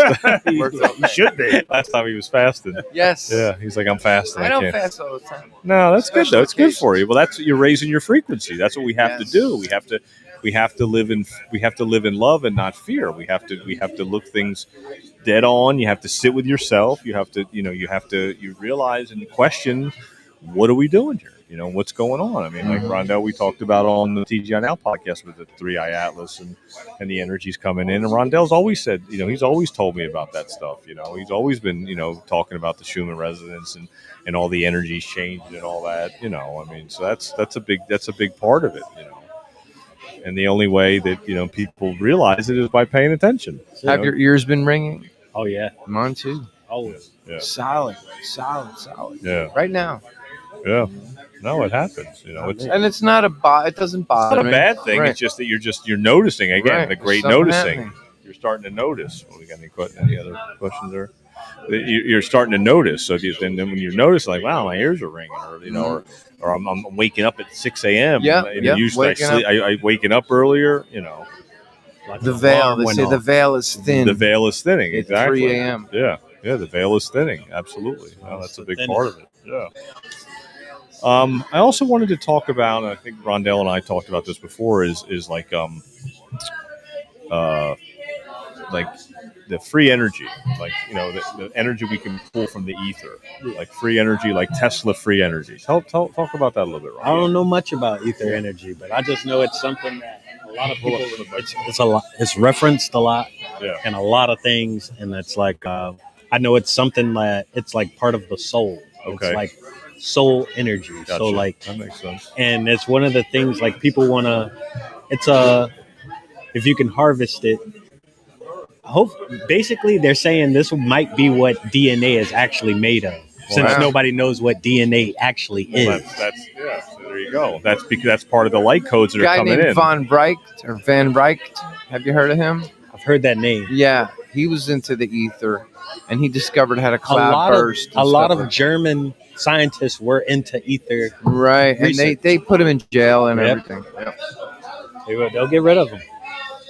should be. Last time he was fasting. Yes. Yeah, he's like, I'm fasting. I don't can't. fast all the time. No, that's good, though. Special It's good for you. Well, that's you're raising your frequency. That's what we have to do. We have to live in love and not fear. We have to look things dead on. You have to sit with yourself. You have to you realize and question, what are we doing here? What's going on? I mean, like Rondell, we talked about on the TGI Now podcast with the 3i Atlas and the energies coming in. And Rondell's always said, he's always told me about that stuff. He's always been, talking about the Schumann resonance and all the energies changing and all that. I mean, so that's a big part of it. And the only way that people realize it is by paying attention. Have your ears been ringing? Oh, yeah. Mine too. Always. Yeah. Solid. Yeah. Right now. Yeah. No, it happens. It's not it doesn't bother not a me. bad thing. Right. It's just that you're noticing again. Right. The great Something noticing. happening. You're starting to notice. Well, we got any other questions there? You're starting to notice. So then when you notice, like, wow, my ears are ringing, or I'm waking up at 6 a.m. Yeah. Usually I waking up earlier. Like The an veil. alarm They went say off. the veil is thin. The veil is thinning. At Exactly. 3 a.m. Yeah. The veil is thinning. Absolutely. No, that's a big Thinning. part of it. Yeah. I also wanted to talk about, and I think Rondell and I talked about this before, is like the free energy, like the energy we can pull from the ether, like free energy, like Tesla free energy. Talk about that a little bit, Rondell. I don't know much about ether energy, but I just know it's something that a lot of people, it's a lot, it's referenced a lot Yeah. in a lot of things. And it's like, I know it's something that it's like part of the soul. Okay. It's like soul energy. Gotcha. So like, That makes sense. and it's one of the things like people want to, if you can harvest it, basically they're saying this might be what DNA is actually made of, since Wow. nobody knows what DNA actually is. That's yeah. So there you go. That's because that's part of the light codes that Guy are coming named in. Van Reicht. Have you heard of him? I've heard that name. Yeah, he was into the ether, and he discovered how to A cloud lot of burst. and a lot stuff of like that. German scientists were into ether. Right, and research. they put him in jail and Yep. everything. Yep. They'll get rid of him.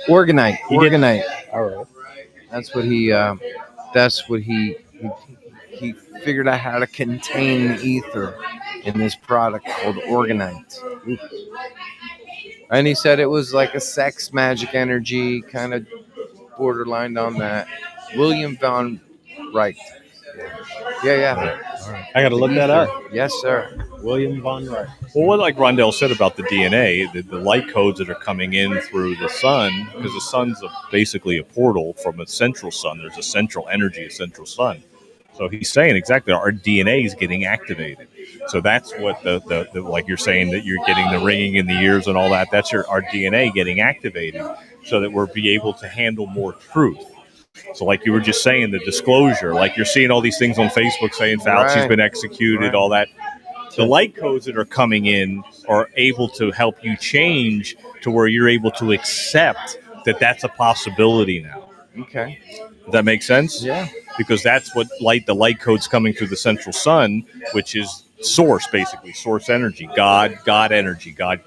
Organite. He did- Organite. All right. That's what he. That's what he figured out how to contain the ether in this product called Organite. And he said it was like a sex magic energy, kind of borderline on that. William von Wright. Yeah. All right. I got to look that up. Yes, sir. William von Wright. Well, what like Rondell said about the DNA, the light codes that are coming in through the sun, because the sun's basically a portal from a central sun. There's a central energy, a central sun. So he's saying exactly our DNA is getting activated. So that's what the like you're saying that you're getting the ringing in the ears and all that. That's our DNA getting activated so that we'll be able to handle more truth. So like you were just saying, the disclosure, like you're seeing all these things on Facebook saying Fauci's Right. been executed, all that. The light codes that are coming in are able to help you change to where you're able to accept that that's a possibility now. Okay. Does that make sense? Yeah. Because that's what the light code's coming through the central sun, which is source, basically source energy, God energy. God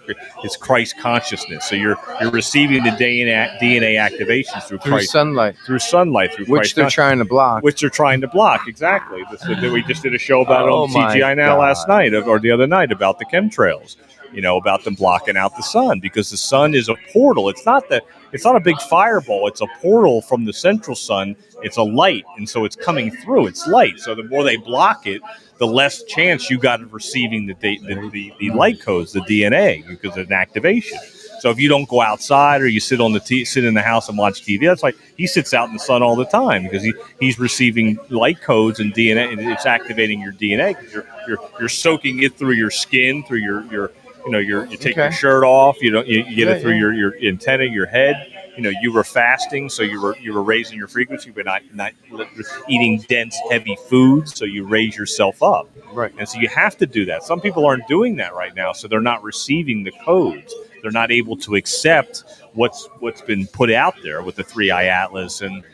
is Christ consciousness. So you're receiving the DNA activations through Christ, sunlight, through sunlight, through which Christ they're consciousness. trying to block. Which they're trying to block, exactly. We just did a show about it Oh on my CGI Now God. last night, or the other night, about the chemtrails. About them blocking out the sun, because the sun is a portal. It's not a big fireball. It's a portal from the central sun. It's a light, and so it's coming through. It's light. So the more they block it, the less chance you got of receiving the light codes, the DNA, because of an activation. So if you don't go outside, or you sit sit in the house and watch TV, that's like he sits out in the sun all the time, because he's receiving light codes and DNA, and it's activating your DNA, because you're soaking it through your skin, through your you take your shirt off, you get it through your antenna, your head. You were fasting, so you were raising your frequency, but not eating dense, heavy foods, so you raise yourself up. Right. And so you have to do that. Some people aren't doing that right now, so they're not receiving the codes. They're not able to accept what's been put out there with the 3-Eye Atlas and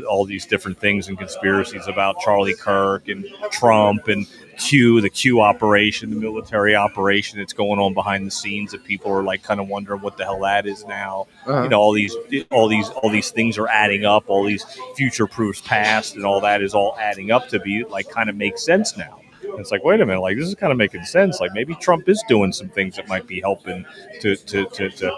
all these different things and conspiracies about Charlie Kirk and Trump and the Q operation, the military operation that's going on behind the scenes, that people are like kind of wondering what the hell that is now. Uh-huh. All these things are adding up. All these future proofs past and all that is all adding up to be like kind of makes sense now. And it's like, wait a minute, like this is kind of making sense. Like maybe Trump is doing some things that might be helping to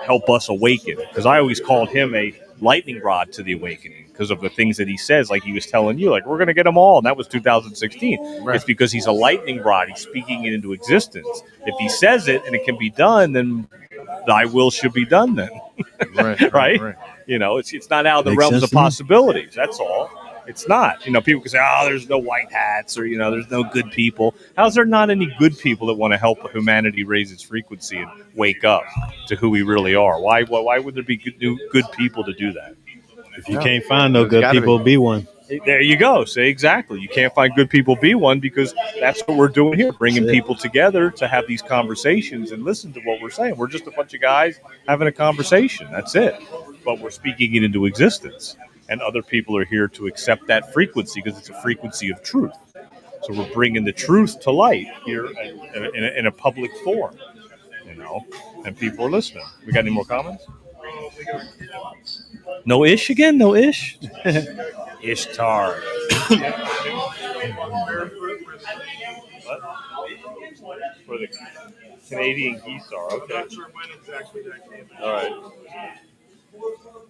help us awaken. Because I always called him a lightning rod to the awakening, because of the things that he says, like he was telling you, like we're going to get them all, and that was 2016. Right. It's because he's a lightning rod. He's speaking it into existence. If he says it and it can be done, then thy will should be done then. Right? It's not out of the Makes realms sense of to me. possibilities. That's all. It's not. People can say, oh, there's no white hats, or there's no good people. How's there not any good people that want to help humanity raise its frequency and wake up to who we really are? Why would there be good people to do that? If you can't find no There's good gotta people, be one. There you go. Say exactly. You can't find good people, be one, because that's what we're doing here, bringing That's it. people together to have these conversations and listen to what we're saying. We're just a bunch of guys having a conversation. That's it. But we're speaking it into existence. And other people are here to accept that frequency, because it's a frequency of truth. So we're bringing the truth to light here in a public forum, and people are listening. We got any more comments? No ish again? No ish? Ishtar. For the Canadian geese are, okay. All right.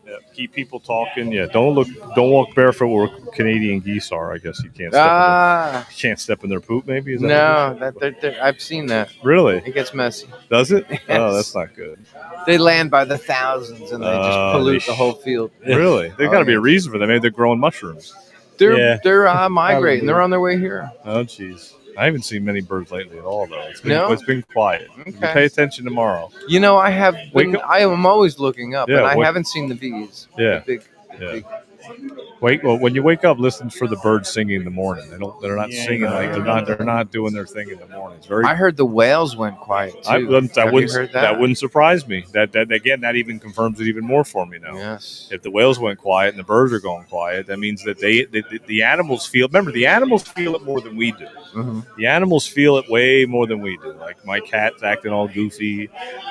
Yeah, keep people talking. Yeah, don't walk barefoot where Canadian geese are. I guess you can't step in their poop. Maybe is that No, I've seen that. really? It gets messy. Does it? Yes. Oh, that's not good. They land by the thousands and they just pollute the whole field. Really? There's got to be a reason for that. Maybe they're growing mushrooms. They're migrating. They're on their way here. Oh, jeez. I haven't seen many birds lately at all, though. It's been quiet. Okay. You pay attention tomorrow. I have Wake been, up. I am always looking up, Yeah, and I wake- haven't seen the bees. Yeah. The big Yeah. Well, when you wake up, listen for the birds singing in the morning. They're not singing like they're not doing their thing in the morning. It's very. I heard the whales went quiet too. Have you heard that? That wouldn't surprise me. That again, that even confirms it even more for me now. Yes. If the whales went quiet and the birds are going quiet, that means that the animals feel. Remember, the animals feel it more than we do. Mm-hmm. The animals feel it way more than we do. Like my cat's acting all goofy.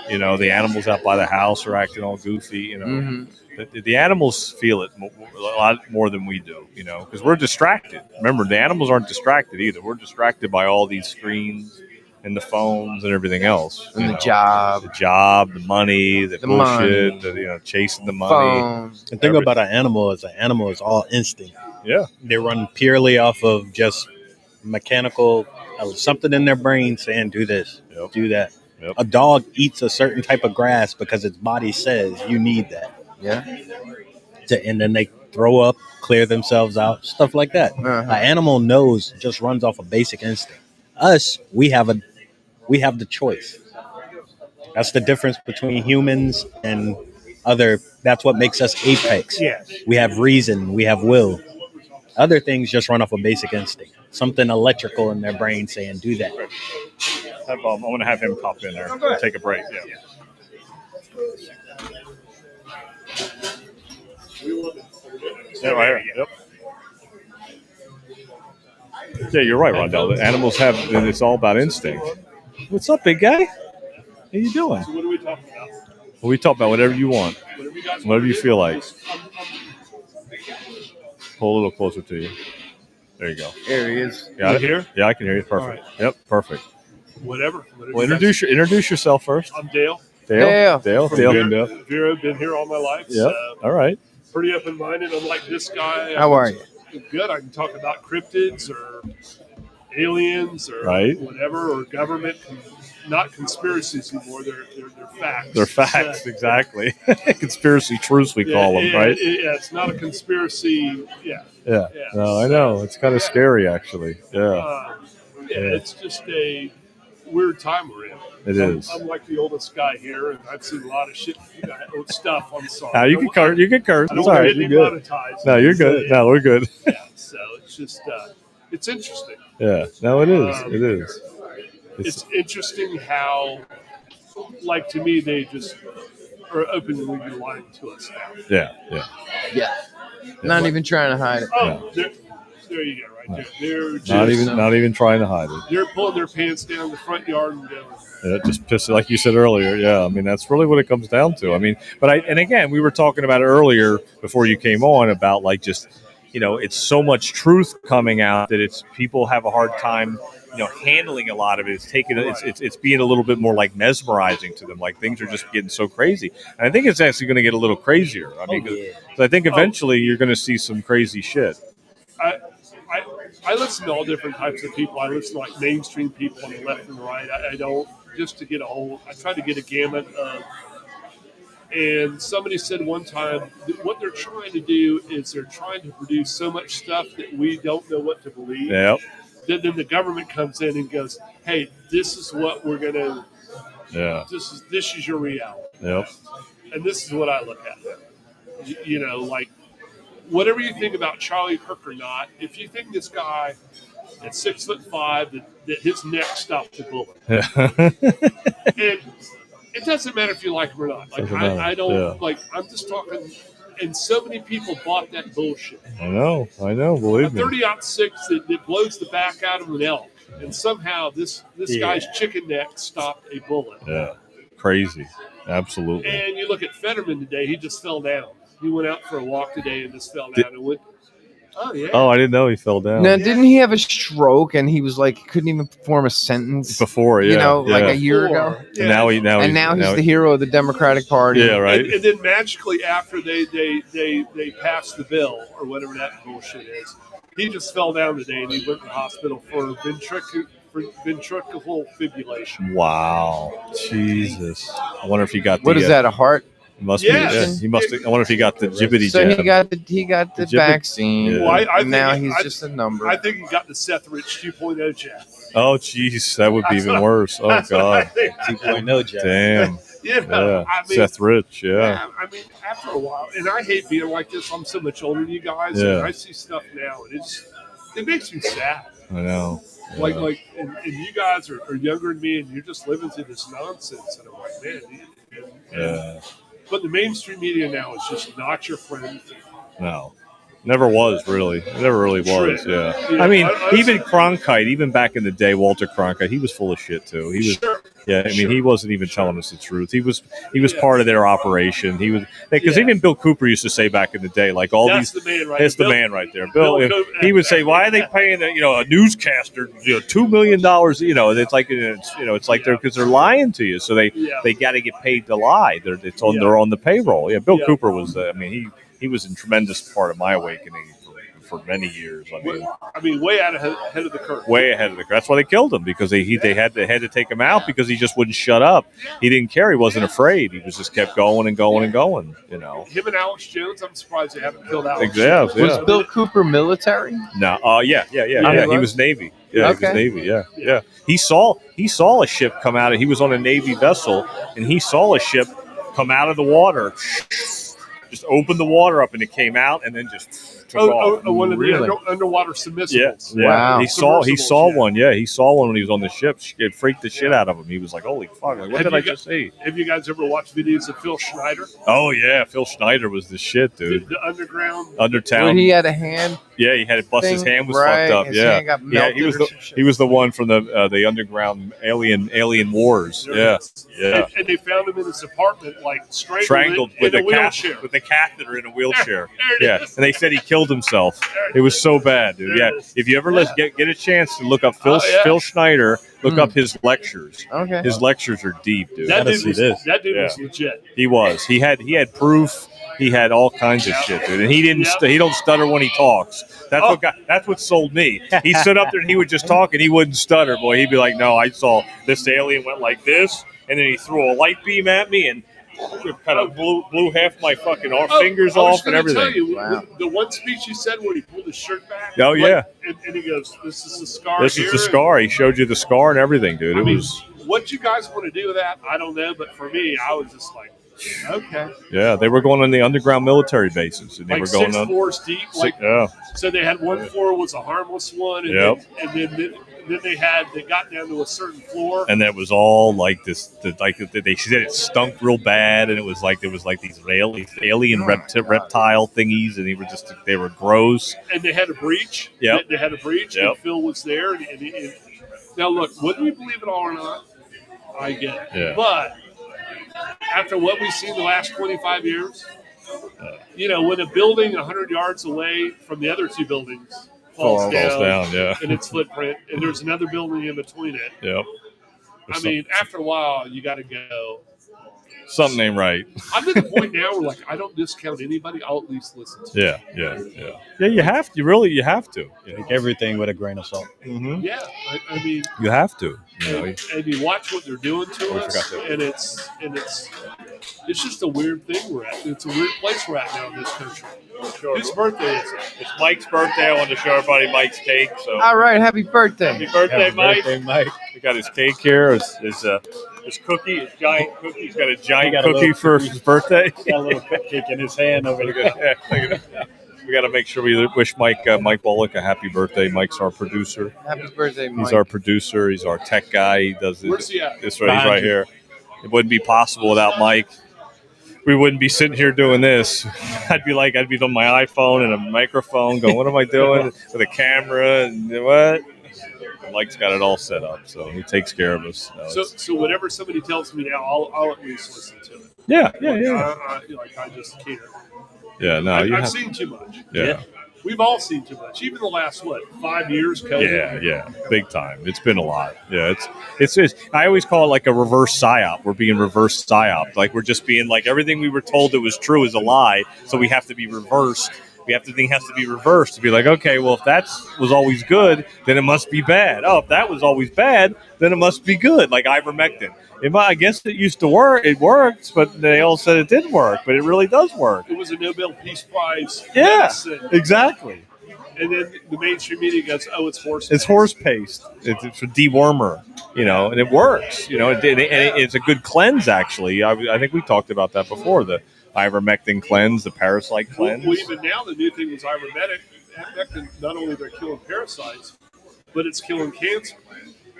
The animals out by the house are acting all goofy. Mm-hmm. The animals feel it a lot more than we do, because we're distracted. Remember, the animals aren't distracted either. We're distracted by all these screens and the phones and everything else. And the job, the money, the bullshit, chasing the money. Phone. The thing about an animal is all instinct. Yeah. They run purely off of just mechanical, something in their brain saying, do this, do that. Yep. A dog eats a certain type of grass because its body says you need that. Yeah. And then they throw up, clear themselves out, stuff like that. Uh-huh. An animal just runs off of basic instinct. Us, we have the choice. That's the difference between humans and other. That's what makes us apex. Yes. We have reason, we have will. Other things just run off of basic instinct. Something electrical in their brain saying, do that. I'm going to have him pop in there. We'll take a break. Yeah. Yeah, right here. Yep. Yeah, you're right, Rondell. The animals it's all about instinct. What's up, big guy? How you doing? So what are we talking about? Well, we talk about whatever you want. Whatever you feel like. Pull a little closer to you. There you go. There he is. Got it? Here? Yeah, I can hear you. Perfect. All right. Yep, perfect. Whatever. Well, introduce yourself first. I'm Dale. Dale. Vero, been here all my life. Yeah. So All right. pretty open-minded, unlike this guy. How are you? Good. I can talk about cryptids or aliens or Right. whatever, or government. Not conspiracies anymore. They're facts. They're facts, exactly. Conspiracy truths, we call them, right? Yeah, it's not a conspiracy. Yeah. Yeah. No, I know. It's kind of scary, actually. Yeah. It's just a weird time we're in. It is. I'm like the oldest guy here, and I've seen a lot of shit, old stuff. I'm sorry. Now, you can curse. You can curse. I It's don't all want right. to You're get good. demonetized. No, you're good. No, we're good. Yeah, so it's just, it's interesting. Yeah. No, it is. It is. It's interesting how, like, to me, they just are openly lying to us now. Yeah. Yeah. Not even trying to hide it. Oh, there you go, right there. They're just, Not even trying to hide it. they're pulling their pants down the front yard and going. Yeah, just piss, like you said earlier. Yeah, I mean that's really what it comes down to. I mean, and again, we were talking about it earlier before you came on about like just it's so much truth coming out that it's people have a hard time handling a lot of it. It's being a little bit more like mesmerizing to them. Like things are just getting so crazy, and I think it's actually going to get a little crazier. I mean, cause I think eventually you're going to see some crazy shit. I listen to all different types of people. I listen to like mainstream people on the left and the right. I don't just to get a whole. I try to get a gamut of. And somebody said one time that what they're trying to do is they're trying to produce so much stuff that we don't know what to believe. Yep. Then the government comes in and goes, "Hey, this is what we're gonna. Yeah. This is your reality." Yep. And this is what I look at. Like whatever you think about Charlie Kirk or not, if you think this guy at 6'5" that his neck stopped the bullet, and it doesn't matter if you like him or not. Like I don't like. I'm just talking. And so many people bought that bullshit. I know. Believe me. 30-06 that blows the back out of an elk, and somehow this guy's chicken neck stopped a bullet. Yeah, crazy, absolutely. And you look at Fetterman today; he just fell down. He went out for a walk today and just fell down and went. Oh yeah. Oh, I didn't know he fell down. Now, didn't he have a stroke and he was like couldn't even form a sentence before? Yeah, like a year ago. Yeah. And now he's the hero of the Democratic Party. Yeah, right. And then magically after they passed the bill or whatever that bullshit is, he just fell down today and he went to the hospital for ventricular fibrillation. Wow, Jesus! I wonder if he got. What is that? A heart? Must Yes. be. Yeah, he must. I wonder if he got the jibbity So jab. he got the jibbit- vaccine. Yeah. Well, I and now think he's just a number. I think he got the Seth Rich 2.0 jab. Oh, jeez, that would be even worse. Oh That's what I God, think. 2.0 Jack. damn. You know, Yeah. I mean, Seth Rich. Yeah. I mean, after a while, and I hate being like this. I'm so much older than you guys, Yeah. and I see stuff now, and it makes me sad. I know. Yeah. And you guys are younger than me, and you're just living through this nonsense. And I'm like, man, Yeah. but the mainstream media now is just not your friend. No. Never was really. It never really was. True. Yeah. Yeah, I mean, I even Cronkite, even back in the day, Walter Cronkite, he was full of shit too. He was. Sure. Yeah, I mean, Sure. he wasn't even telling us the truth. He was Yeah. part of their operation. He was because Yeah. even Bill Cooper used to say back in the day, like all That's these. the man right That's the Bill- man right there, Bill. Bill- he would say, "Why are they paying a newscaster $2 million?" And it's like it's like because they're lying to you, so they got to get paid to lie. They're on the payroll. Yeah, Bill Yeah. Cooper was. He was a tremendous part of my awakening for many years. I mean, way out ahead of the curve. Way ahead of the curve. That's why they killed him because they had to take him out because he just wouldn't shut up. He didn't care. He wasn't afraid. He was just kept going and going and going. You know. Him and Alex Jones, I'm surprised they haven't killed Alex. Exactly. Jones. Was Bill Cooper military? No. Yeah. He was Navy. Yeah, Okay. he was Navy. Yeah. He saw a ship come out. He was on a Navy vessel, and he saw a ship come out of the water. Just opened the water up, and it came out, and then just took off. One of the Really? underwater submersibles. Yeah. Wow. He saw Submersibles, one. Yeah, he saw one when he was on the ship. It freaked the shit out of him. He was like, "Holy fuck! Like, what did I just see?" Have you guys ever watched videos of Phil Schneider? Oh yeah, Phil Schneider was the shit, dude. The underground. Undertown. When he had a hand. Yeah, he had it bust. His thing, hand was right, fucked up. his Yeah, hand got he melted was or the some shit. he was the one from the underground alien wars. Yeah. And they found him in his apartment, like Strangled in a with wheelchair. with the catheter in a wheelchair. There it Yeah, is. and they said he killed himself. It was so bad, dude. There Yeah, it is. if you ever get a chance to look up Oh, yeah. Phil Schneider, look up his lectures. Okay. His lectures are deep, dude. That Gotta dude, see was, this. that dude Yeah. was legit. He was. He had proof. He had all kinds of shit, dude. And he didn't. Yep. He don't stutter when he talks. That's what sold me. He stood up there and he would just talk and he wouldn't stutter. Boy, he'd be like, "No, I saw this alien went like this, and then he threw a light beam at me and kind of blew half my fucking fingers I was off and gonna tell everything." you, Wow. the one speech he said where he pulled his shirt back. Oh, yeah. And he goes, "This is the scar. This here." is the scar. He showed you the scar and everything, dude. I It mean, was. what you guys want to do with that, I don't know. But for me, I was just like, okay, Yeah, they were going on the underground military bases, and they like were going 6 on. floors deep. Like Yeah, so, they had one floor was a harmless one, and Yep. then they got down to a certain floor. and that was all like this. They said it stunk real bad, and it was like there was like these alien reptile thingies, and they were gross. And they had a breach. Yep. They had a breach, Yep. and Phil was there. Now, look, whether you believe it all or not, I get it. Yeah. But after what we've seen the last 25 years, when a building 100 yards away from the other two buildings falls down, Yeah, in its footprint, and there's another building in between it, yep. I mean, after a while, you got to go. Something ain't right. I'm at the point now where, like, I don't discount anybody. I'll at least listen to. Yeah. You have to. You have to. Take everything with a grain of salt. Mm-hmm. Yeah, I mean, You have to. You know, and you watch what they're doing to I us, forgot and it's just a weird thing we're at. It's a weird place we're at now in this country. Whose birthday is it? It's Mike's birthday. I wanted to show everybody Mike's cake. So All right. Happy birthday. happy birthday, Happy Mike! birthday, Mike. We got his cake here. His cookie, his giant cookie. He's got a giant got a cookie little for cookie. his birthday. Got a little cupcake in his hand over Look there. at that. We got to make sure we wish Mike Bullock a happy birthday. Mike's our producer. Happy birthday, Mike. He's our producer. He's our tech guy. He does Where's he at? this right. He's Behind right you. here. It wouldn't be possible without Mike. We wouldn't be sitting here doing this. I'd be on my iPhone and a microphone going, what am I doing? With a camera and what? And Mike's got it all set up, so he takes care of us. So whatever somebody tells me now, I'll at least listen to it. Yeah. I just can't. Yeah, no, you I've have, seen too much. yeah. We've all seen too much. Even the last 5 years. COVID. Yeah, big time. It's been a lot. Yeah, it's. I always call it like a reverse psyop. We're being reverse psyop. Like we're just being like everything we were told that was true is a lie. So we have to be reversed. Everything has to be reversed to be like, okay, well, if that was always good, then it must be bad. Oh, if that was always bad, then it must be good. Like ivermectin. I guess it used to work. It works, but they all said it didn't work. But it really does work. It was a Nobel Peace Prize. Yeah, medicine. exactly. And then the mainstream media goes, "Oh, it's horse. It's horse paste. It's a dewormer, and it works. It's a good cleanse. Actually, I think we talked about that before. The ivermectin cleanse, the parasite cleanse. Well, even now the new thing was ivermectin. Not only they're killing parasites, but it's killing cancer.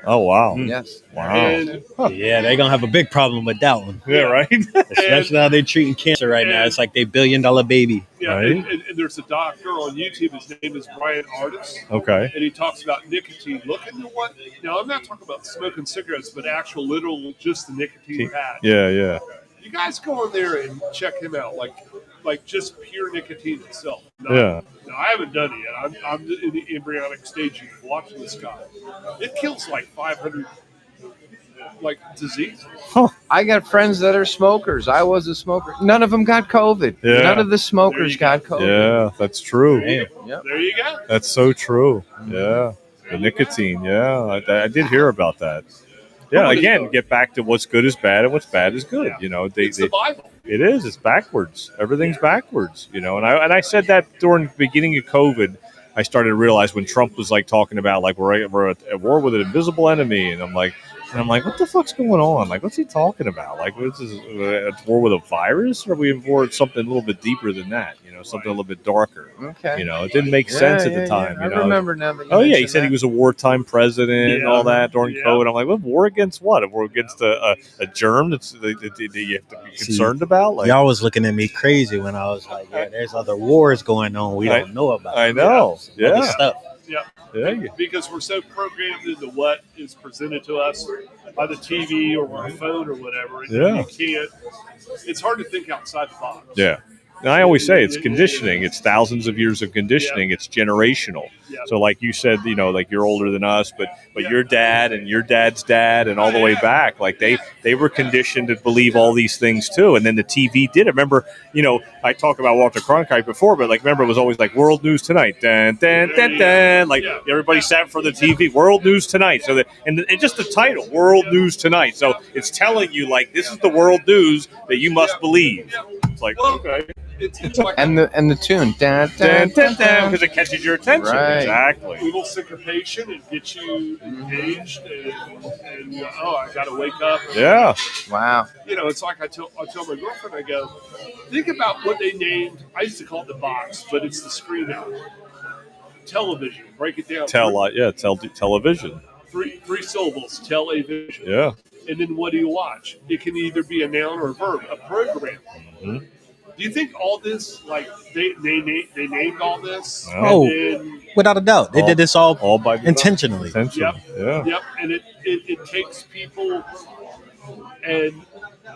Oh wow! Yes. Wow. And, Yeah, they're gonna have a big problem with that one. Yeah, right. Especially how they're treating cancer right now. It's like they $1 billion baby. yeah, Right. and there's a doctor on YouTube. His name is Brian Artis. Okay. And he talks about nicotine. Look into what. Now, I'm not talking about smoking cigarettes, but actual, literal, just the nicotine patch. Yeah. You guys go on there and check him out, like just pure nicotine itself. Yeah. No, I haven't done it yet. I'm in the embryonic stage of watching this guy. It kills like 500 diseases. I got friends that are smokers. I was a smoker. None of them got COVID. Yeah. None of the smokers got COVID. Yeah, that's true. Yep. There you go. That's so true. Yeah. The nicotine. Yeah, I did hear about that. Yeah, again, get back to what's good is bad and what's bad is good. It's the Bible. It is. It's backwards. Everything's backwards. And I said that during the beginning of COVID. I started to realize when Trump was talking about we're at war with an invisible enemy, and I'm like, what the fuck's going on? What's he talking about? What's this, at war with a virus, or are we at war with something a little bit deeper than that? Something a little bit darker. Okay. It didn't make sense at the time. I remember now that you Oh yeah, he mentioned said that. he was a wartime president and all that during COVID. I'm like, what war against what? A war against a germ that you have to be concerned about? Y'all was looking at me crazy when I was like, yeah, there's other wars going on we don't know about. I know. Some other Yeah. stuff. Yeah. Because we're so programmed into what is presented to us by the TV or our phone or whatever. And Yeah. you can't. It's hard to think outside the box. Yeah. And I always say it's conditioning. It's thousands of years of conditioning. It's generational. Yeah. So like you said, you're older than us, but your dad and your dad's dad and all the way back, they were conditioned to believe all these things too. And then the TV did it. Remember, I talked about Walter Cronkite before, but remember it was always World News Tonight. Dun, dun, dun, dun. Everybody sat for the TV, World News Tonight. So and just the title, World News Tonight. So it's telling you this is the world news that you must believe. It's okay. It's like And the tune. Dun, dun, dun, dun. Because it catches your attention. Right. Exactly. a little syncopation and get you engaged and I got to wake up. Yeah. Wow. It's like I tell my girlfriend, I go, think about what they named. I used to call it the box, but it's the screen out. Television. Break it down. Television. Three syllables. Television. Yeah. And then what do you watch? It can either be a noun or a verb. A program. Mm-hmm. Do you think all this, they named all this? Oh, And then, without a doubt. They did this all by intentionally. Intentionally. Yeah. Yep, and it takes people, and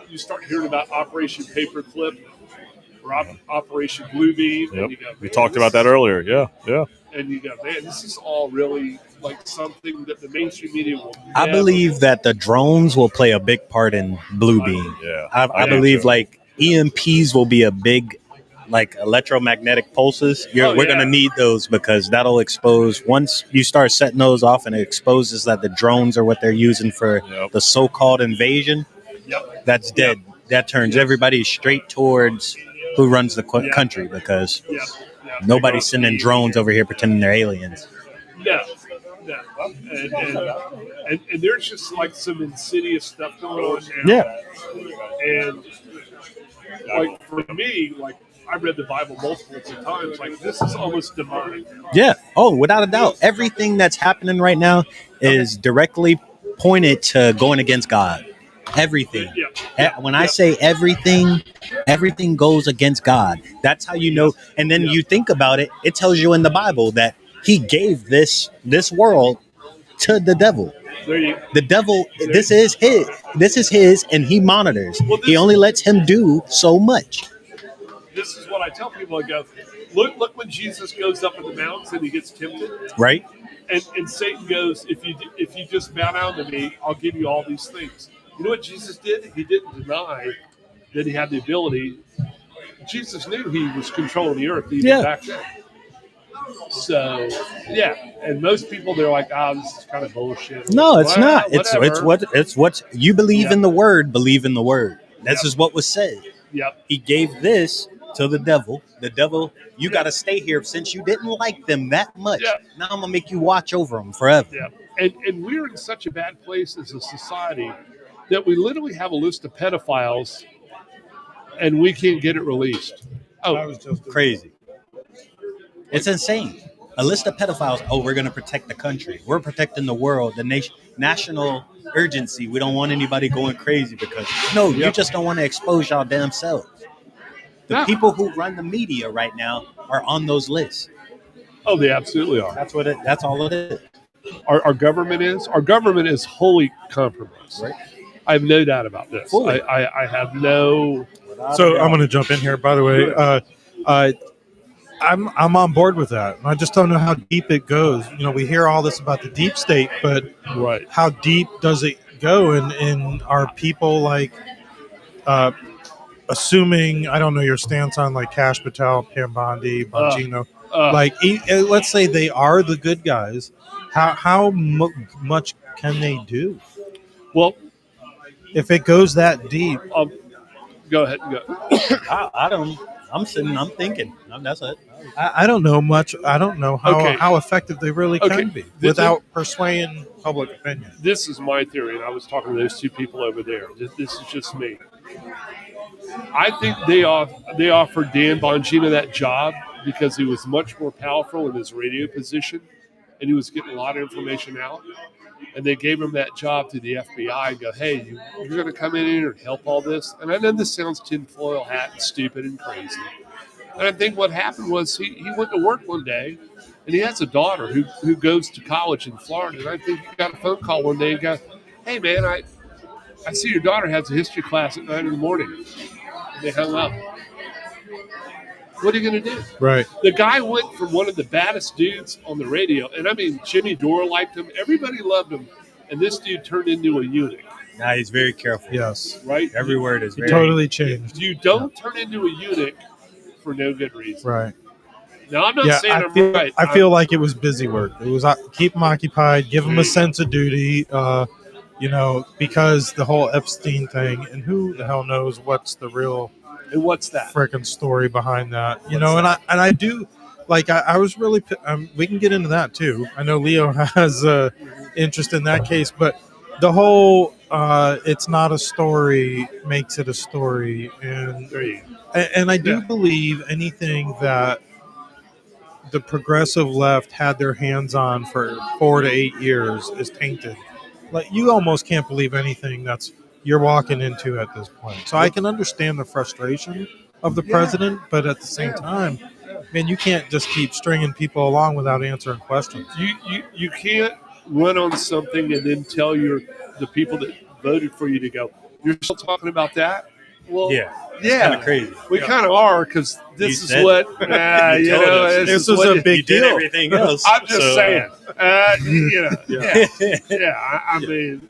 you start hearing about Operation Paperclip or Operation Bluebeam. Yep. And you go, We talked about that earlier. Yeah. And you go, man, this is all really something that the mainstream media will. I never- believe that the drones will play a big part in Bluebeam. Yeah. I believe EMPs will be a big, electromagnetic pulses. We're going to need those because that'll expose, once you start setting those off and it exposes that the drones are what they're using for the so-called invasion, that's dead. That turns everybody straight towards who runs the country because nobody's sending drones over here pretending they're aliens. No. And there's just some insidious stuff going on now. Yeah. And for me, I read the Bible multiple times. This is almost demonic. Yeah. Oh, without a doubt. Everything that's happening right now is directly pointed to going against God. Everything. When I say everything goes against God. That's how you know. And then you think about it, it tells you in the Bible that he gave this world to the devil. The devil, this is his, and he monitors. He only lets him do so much. This is what I tell people. I go, look when Jesus goes up in the mountains and he gets tempted. Right. And Satan goes, if you just bow down to me, I'll give you all these things. You know what Jesus did? He didn't deny that he had the ability. Jesus knew he was controlling the earth even back then. So, and most people, they're like, this is kind of bullshit. No, it's not. Whatever. It's what you believe in the word, believe in the word. This is what was said. Yep. He gave this to the devil. The devil, you got to stay here since you didn't like them that much. Yeah. Now I'm gonna make you watch over them forever. Yeah, and we're in such a bad place as a society that we literally have a list of pedophiles, and we can't get it released. Oh, Crazy. It's insane. A list of pedophiles. Oh, we're going to protect the country. We're protecting the world, the nation, national urgency. We don't want anybody going crazy because no, you just don't want to expose y'all damn selves. The people who run the media right now are on those lists. oh, they absolutely are. That's what it. That's all it is. Our government is. Our government is wholly compromised. Right. I have no doubt about this. Fully. I have no. So I'm going to jump in here. By the way, I'm on board with that. I just don't know how deep it goes. You know, we hear all this about the deep state, but Right. how deep does it go? And are people like assuming? I don't know your stance on like Cash Patel, Pam Bondi, Bongino. Let's say they are the good guys. How much can they do? Well, if it goes that deep, go ahead. Go. I don't. I'm sitting. I'm thinking. That's it. I don't know much. I don't know how effective they really can be without persuading public opinion. This is my theory, and I was talking to those two people over there. This is just me. I think they offered Dan Bongino that job because he was much more powerful in his radio position, and he was getting a lot of information out. And they gave him that job to the FBI and go, hey, you're going to come in here and help all this? And I know this sounds tinfoil hat and stupid and crazy. And I think what happened was he went to work one day, and he has a daughter who goes to college in Florida. And I think he got a phone call one day and go, hey, man, I see your daughter has a history class at 9 in the morning. And they hung up. What are you going to do? Right. The guy went from one of the baddest dudes on the radio, and I mean, Jimmy Dore liked him. Everybody loved him. And this dude turned into a eunuch. Now he's very careful. Yes. Right? Every word is very totally changed. You don't turn into a eunuch for no good reason. Right. Now, I'm not saying I'm right. I feel like it was busy work. It was keep them occupied, give them a sense of duty, because the whole Epstein thing, and who the hell knows what's the real and what's that freaking story behind that, and I do like I was really we can get into that too. I know Leo has interest in that case, but the whole it's not a story makes it a story, and I do believe anything that the progressive left had their hands on for 4 to 8 years is tainted. Like, you almost can't believe anything you're walking into at this point. So I can understand the frustration of the president, but at the same time, man, you can't just keep stringing people along without answering questions. You can't run on something and then tell the people that voted for you to go, you're still talking about that? Well, kind of crazy. We kind of are, because this is what this is a big deal. Everything else. I'm just saying. I mean,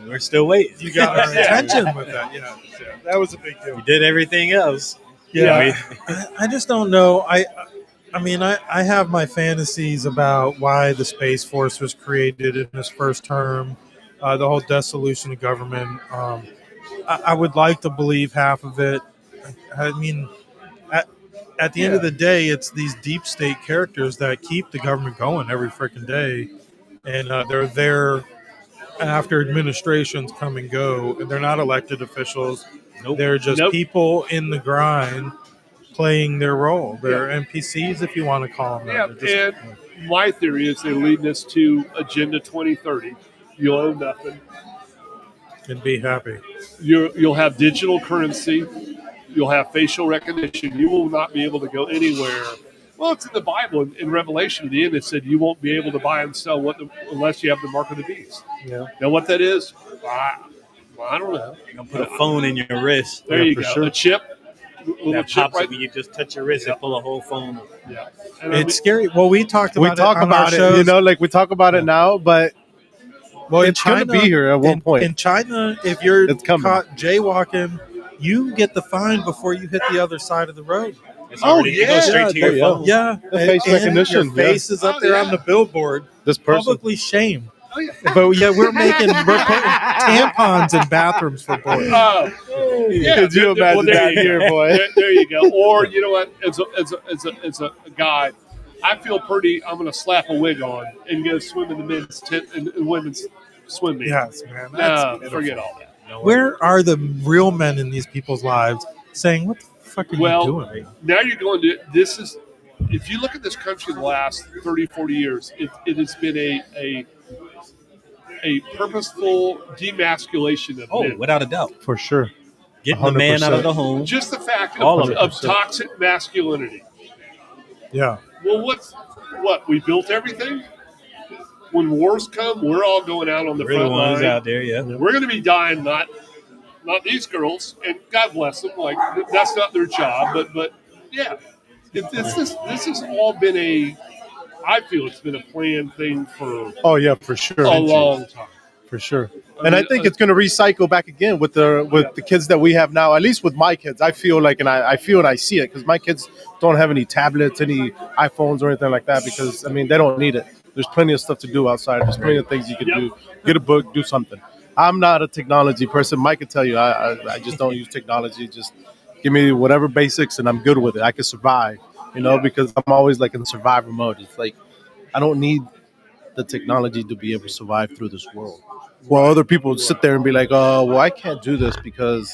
we're still waiting. You got our attention with that. Yeah, that was a big deal. You did everything else. Yeah, I just don't know. I mean, I have my fantasies about why the Space Force was created in his first term, the whole dissolution of government. I would like to believe half of it. I mean, at the end of the day, it's these deep state characters that keep the government going every freaking day. And they're there after administrations come and go. And they're not elected officials. Nope. They're just people in the grind playing their role. They're NPCs, if you want to call them that. And my theory is they're leading us to Agenda 2030. You'll own nothing. And be happy. You'll have digital currency. You'll have facial recognition. You will not be able to go anywhere. Well, it's in the Bible. In Revelation, at the end, it said you won't be able to buy and sell unless you have the mark of the beast. Yeah. Now, what that is, I don't know. You're going to put a phone in your wrist. There you go. Sure. A chip. That pops up when you just touch your wrist and pull a whole phone. Yeah. It's scary. Well, we talked about it. Shows. Like we talk about it now, but it's going to be here at one point. In China, if you're caught jaywalking, you get the fine before you hit the other side of the road. You go straight to your phone. Yeah, the face recognition. Your face is up there on the billboard. This person publicly shamed. Oh, yeah. But yeah, we're putting tampons in bathrooms for boys. Yeah, Could you imagine that here, boy? There you go. Or you know what? As a guy, I feel pretty. I'm going to slap a wig on and go swim in the men's tent and women's swim meet. Yes, man. No, forget all that. Where are the real men in these people's lives saying, "What the fuck are you doing?" Now you're going to this is. If you look at this country the last 30, 40 years, it has been a purposeful demasculation of men. Without a doubt. For sure. Getting the man out of the home. Just the fact All of toxic masculinity. Yeah. Well, what? We built everything? When wars come, we're all going out on the We're front the ones line. out there, yeah. We're going to be dying, not these girls, and God bless them. Like, that's not their job, but yeah. This has all been I feel it's been a planned thing for For sure. a long time. For sure. And I think it's going to recycle back again with the kids that we have now, at least with my kids. I feel like, and I feel and I see it, because my kids don't have any tablets, any iPhones or anything like that, because, I mean, they don't need it. There's plenty of stuff to do outside. There's plenty of things you can do. Get a book, do something. I'm not a technology person. Mike can tell you, I just don't use technology. Just give me whatever basics and I'm good with it. I can survive, because I'm always like in survivor mode. It's like, I don't need the technology to be able to survive through this world. Well, other people sit there and be like, "Oh, well, I can't do this because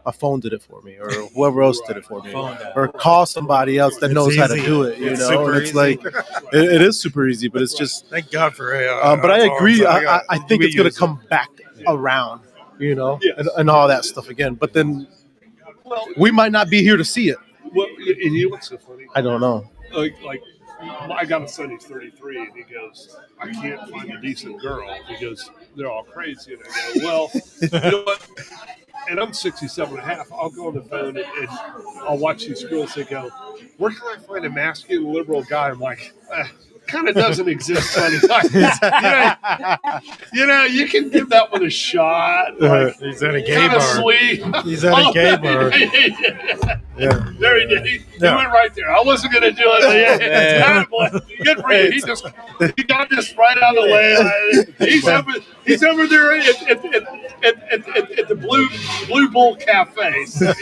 my phone did it for me, or whoever else did it for me, or call somebody else that knows how to do it." It's And it's like, it is super easy, but it's just. Thank God for AI. But I agree. I think it's going to come back around, and all that stuff again. But then, we might not be here to see it. Well, and you know what's so funny? I don't know. Like I got a son, he's 33, and he goes, "I can't find a decent girl." He goes, "They're all crazy." And I go, "Well, you know what?" And I'm 67 and a half. I'll go on the phone and I'll watch these girls. They go, "Where can I find a masculine liberal guy?" I'm like, kind of doesn't exist, sonny. You can give that one a shot. Like, he's at a gay bar. Sweet. He's at a gay bar. Yeah. There he did. He went right there. I wasn't going to do it. Yeah. Boy, good for you. He got this right out of the way. He's over there at the Blue Bull Cafe. So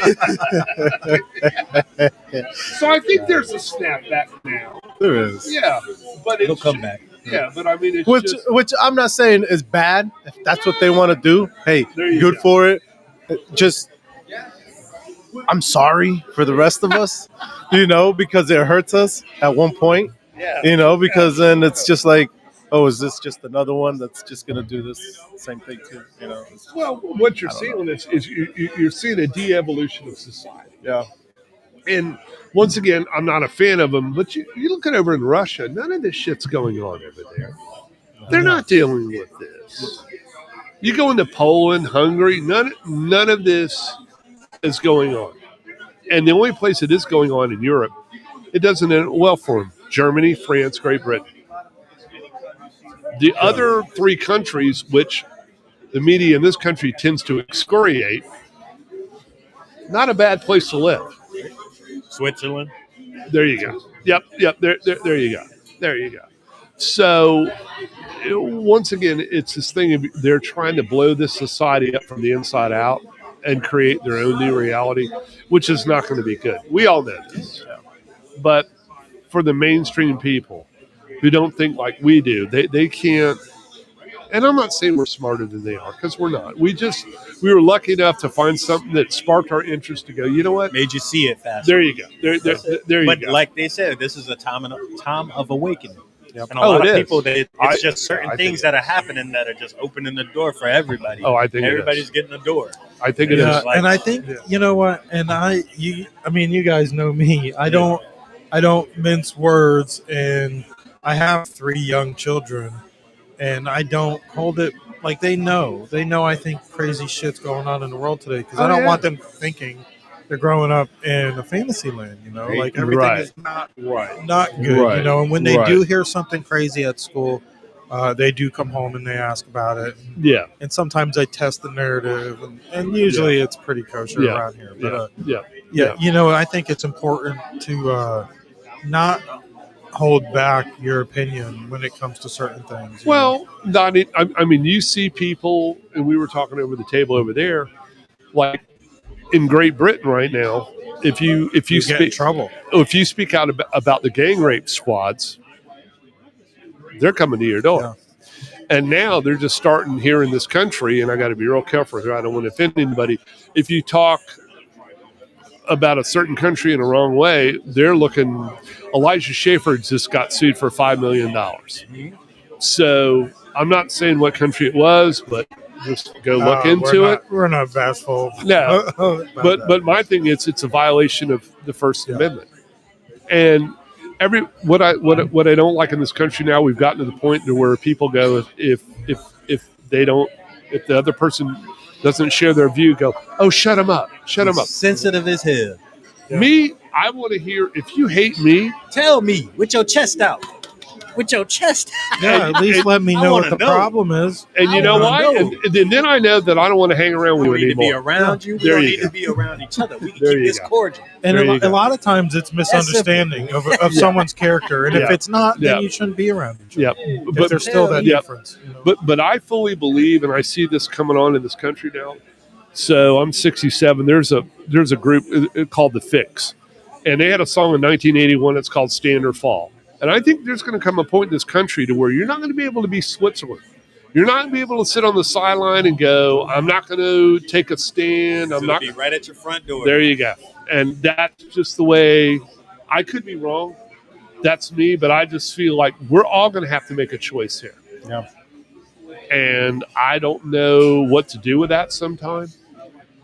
I think there's a snapback now. There is. Yeah, but It'll come back. Yeah, but I mean, it's Which I'm not saying is bad. If that's what they want to do, hey, good for it. Just, I'm sorry for the rest of us, because it hurts us at one point. Yeah. Because then it's just like, oh, is this just another one that's just going to do this same thing too? Well, what you're seeing is you're seeing a de-evolution of society. Yeah. And once again, I'm not a fan of them, but you look at over in Russia, none of this shit's going on over there. They're not dealing with this. You go into Poland, Hungary, none of this is going on. And the only place it is going on in Europe, it doesn't end well for them. Germany, France, Great Britain. The other three countries, which the media in this country tends to excoriate, not a bad place to live. Switzerland. There you go. Yep. There you go. So, once again, it's this thing of they're trying to blow this society up from the inside out and create their own new reality, which is not going to be good. We all know this. But for the mainstream people who don't think like we do, they can't. And I'm not saying we're smarter than they are, because we're not. We were lucky enough to find something that sparked our interest to go, you know what? Made you see it faster. There you go. There you go. But like they said, this is a time of awakening. Yep. And a lot of people, it's I just certain things that are happening that are just opening the door for everybody. Oh, I think everybody's getting a door. I think it is. And I think, you know what? And you guys know me. I don't mince words, and I have 3 young children. And I don't hold it like they know. They know I think crazy shit's going on in the world today, because I don't want them thinking they're growing up in a fantasy land. Like everything is not good. Right. And when they do hear something crazy at school, they do come home and they ask about it. Yeah. And sometimes I test the narrative, and usually it's pretty kosher around here. But I think it's important to not hold back your opinion when it comes to certain things. Well, I mean, you see people, and we were talking over the table over there, like in Great Britain right now. If you get in speak trouble. if you speak out about the gang rape squads, they're coming to your door. And now they're just starting here in this country, and I got to be real careful here. I don't want to offend anybody. If you talk about a certain country in a wrong way, they're looking. Elijah Schaffer just got sued for $5 million. So I'm not saying what country it was, but just go look into it. We're not bashful. No, about but my thing is it's a violation of the First Amendment. And what I don't like in this country now, we've gotten to the point to where people go if the other person doesn't share their view, go, oh, shut them up. Sensitive as hell. Me, I want to hear, if you hate me, tell me with your chest out. With your chest. Yeah, at least let me know what the problem is. And you know why? And then I know that I don't want to hang around with you anymore. We need to be around you. We don't need to be around each other. We can keep this cordial. And a lot of times it's misunderstanding of someone's character. And if it's not, then you shouldn't be around each other. If there's still that difference. You know? But I fully believe, and I see this coming on in this country now. So I'm 67. There's a group called The Fix. And they had a song in 1981 that's called Stand or Fall. And I think there's going to come a point in this country to where you're not going to be able to be Switzerland. You're not going to be able to sit on the sideline and go, I'm not going to take a stand. I'm not be right at your front door. There you go. And that's just the way. I could be wrong. That's me. But I just feel like we're all going to have to make a choice here. Yeah. And I don't know what to do with that sometime.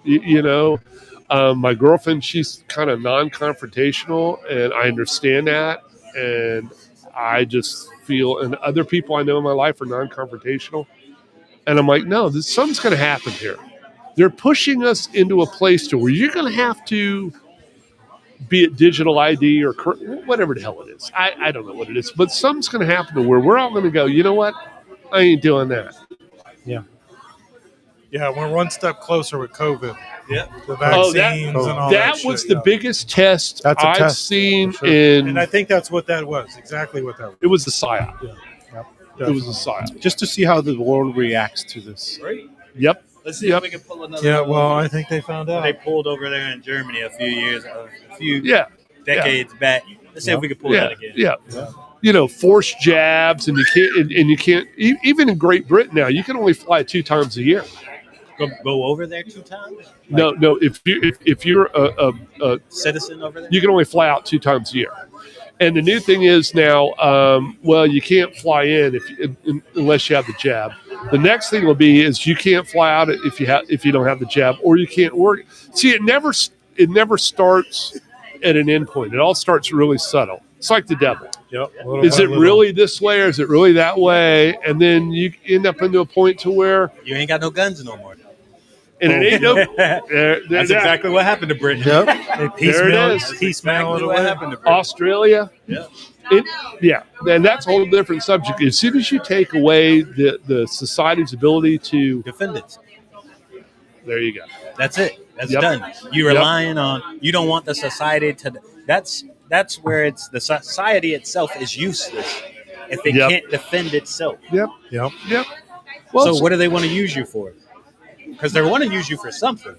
My girlfriend, she's kind of non-confrontational, and I understand that. And I just feel, and other people I know in my life are non-confrontational. And I'm like, no, something's going to happen here. They're pushing us into a place to where you're going to have to, be it digital ID or whatever the hell it is. I don't know what it is, but something's going to happen to where we're all going to go, you know what? I ain't doing that. Yeah. Yeah, we're one step closer with COVID. Yeah. The vaccines and all that that was shit, the biggest test I've seen And I think that's what that was. Exactly what that was. It was a psyop. Yeah. It was a psyop. Just to see how the world reacts to this. Right. Yep. Let's see if we can pull another. Yeah, well, I think they found out. They pulled over there in Germany a few decades back. Let's see if we can pull that again. Yeah. Forced jabs, and you can't even in Great Britain now, you can only fly 2 times a year. Go over there 2 times? No. If you're a citizen over there, you can only fly out 2 times a year. And the new thing is now, you can't fly in unless you have the jab. The next thing will be is you can't fly out if you don't have the jab, or you can't work. See, it never starts at an end point. It all starts really subtle. It's like the devil. Yep. Is it really this way, or is it really that way? And then you end up into a point to where you ain't got no guns no more. And it ain't no. That's exactly what happened to Britain. Yep. There it is. Piecemeal it away. Australia. Yeah. And that's a whole different subject. As soon as you take away the society's ability to defend it, there you go. That's it. That's done. You're relying on. You don't want the society to. That's where it's the society itself is useless if it can't defend itself. Yep. Well, so what do they want to use you for? Because they want to use you for something.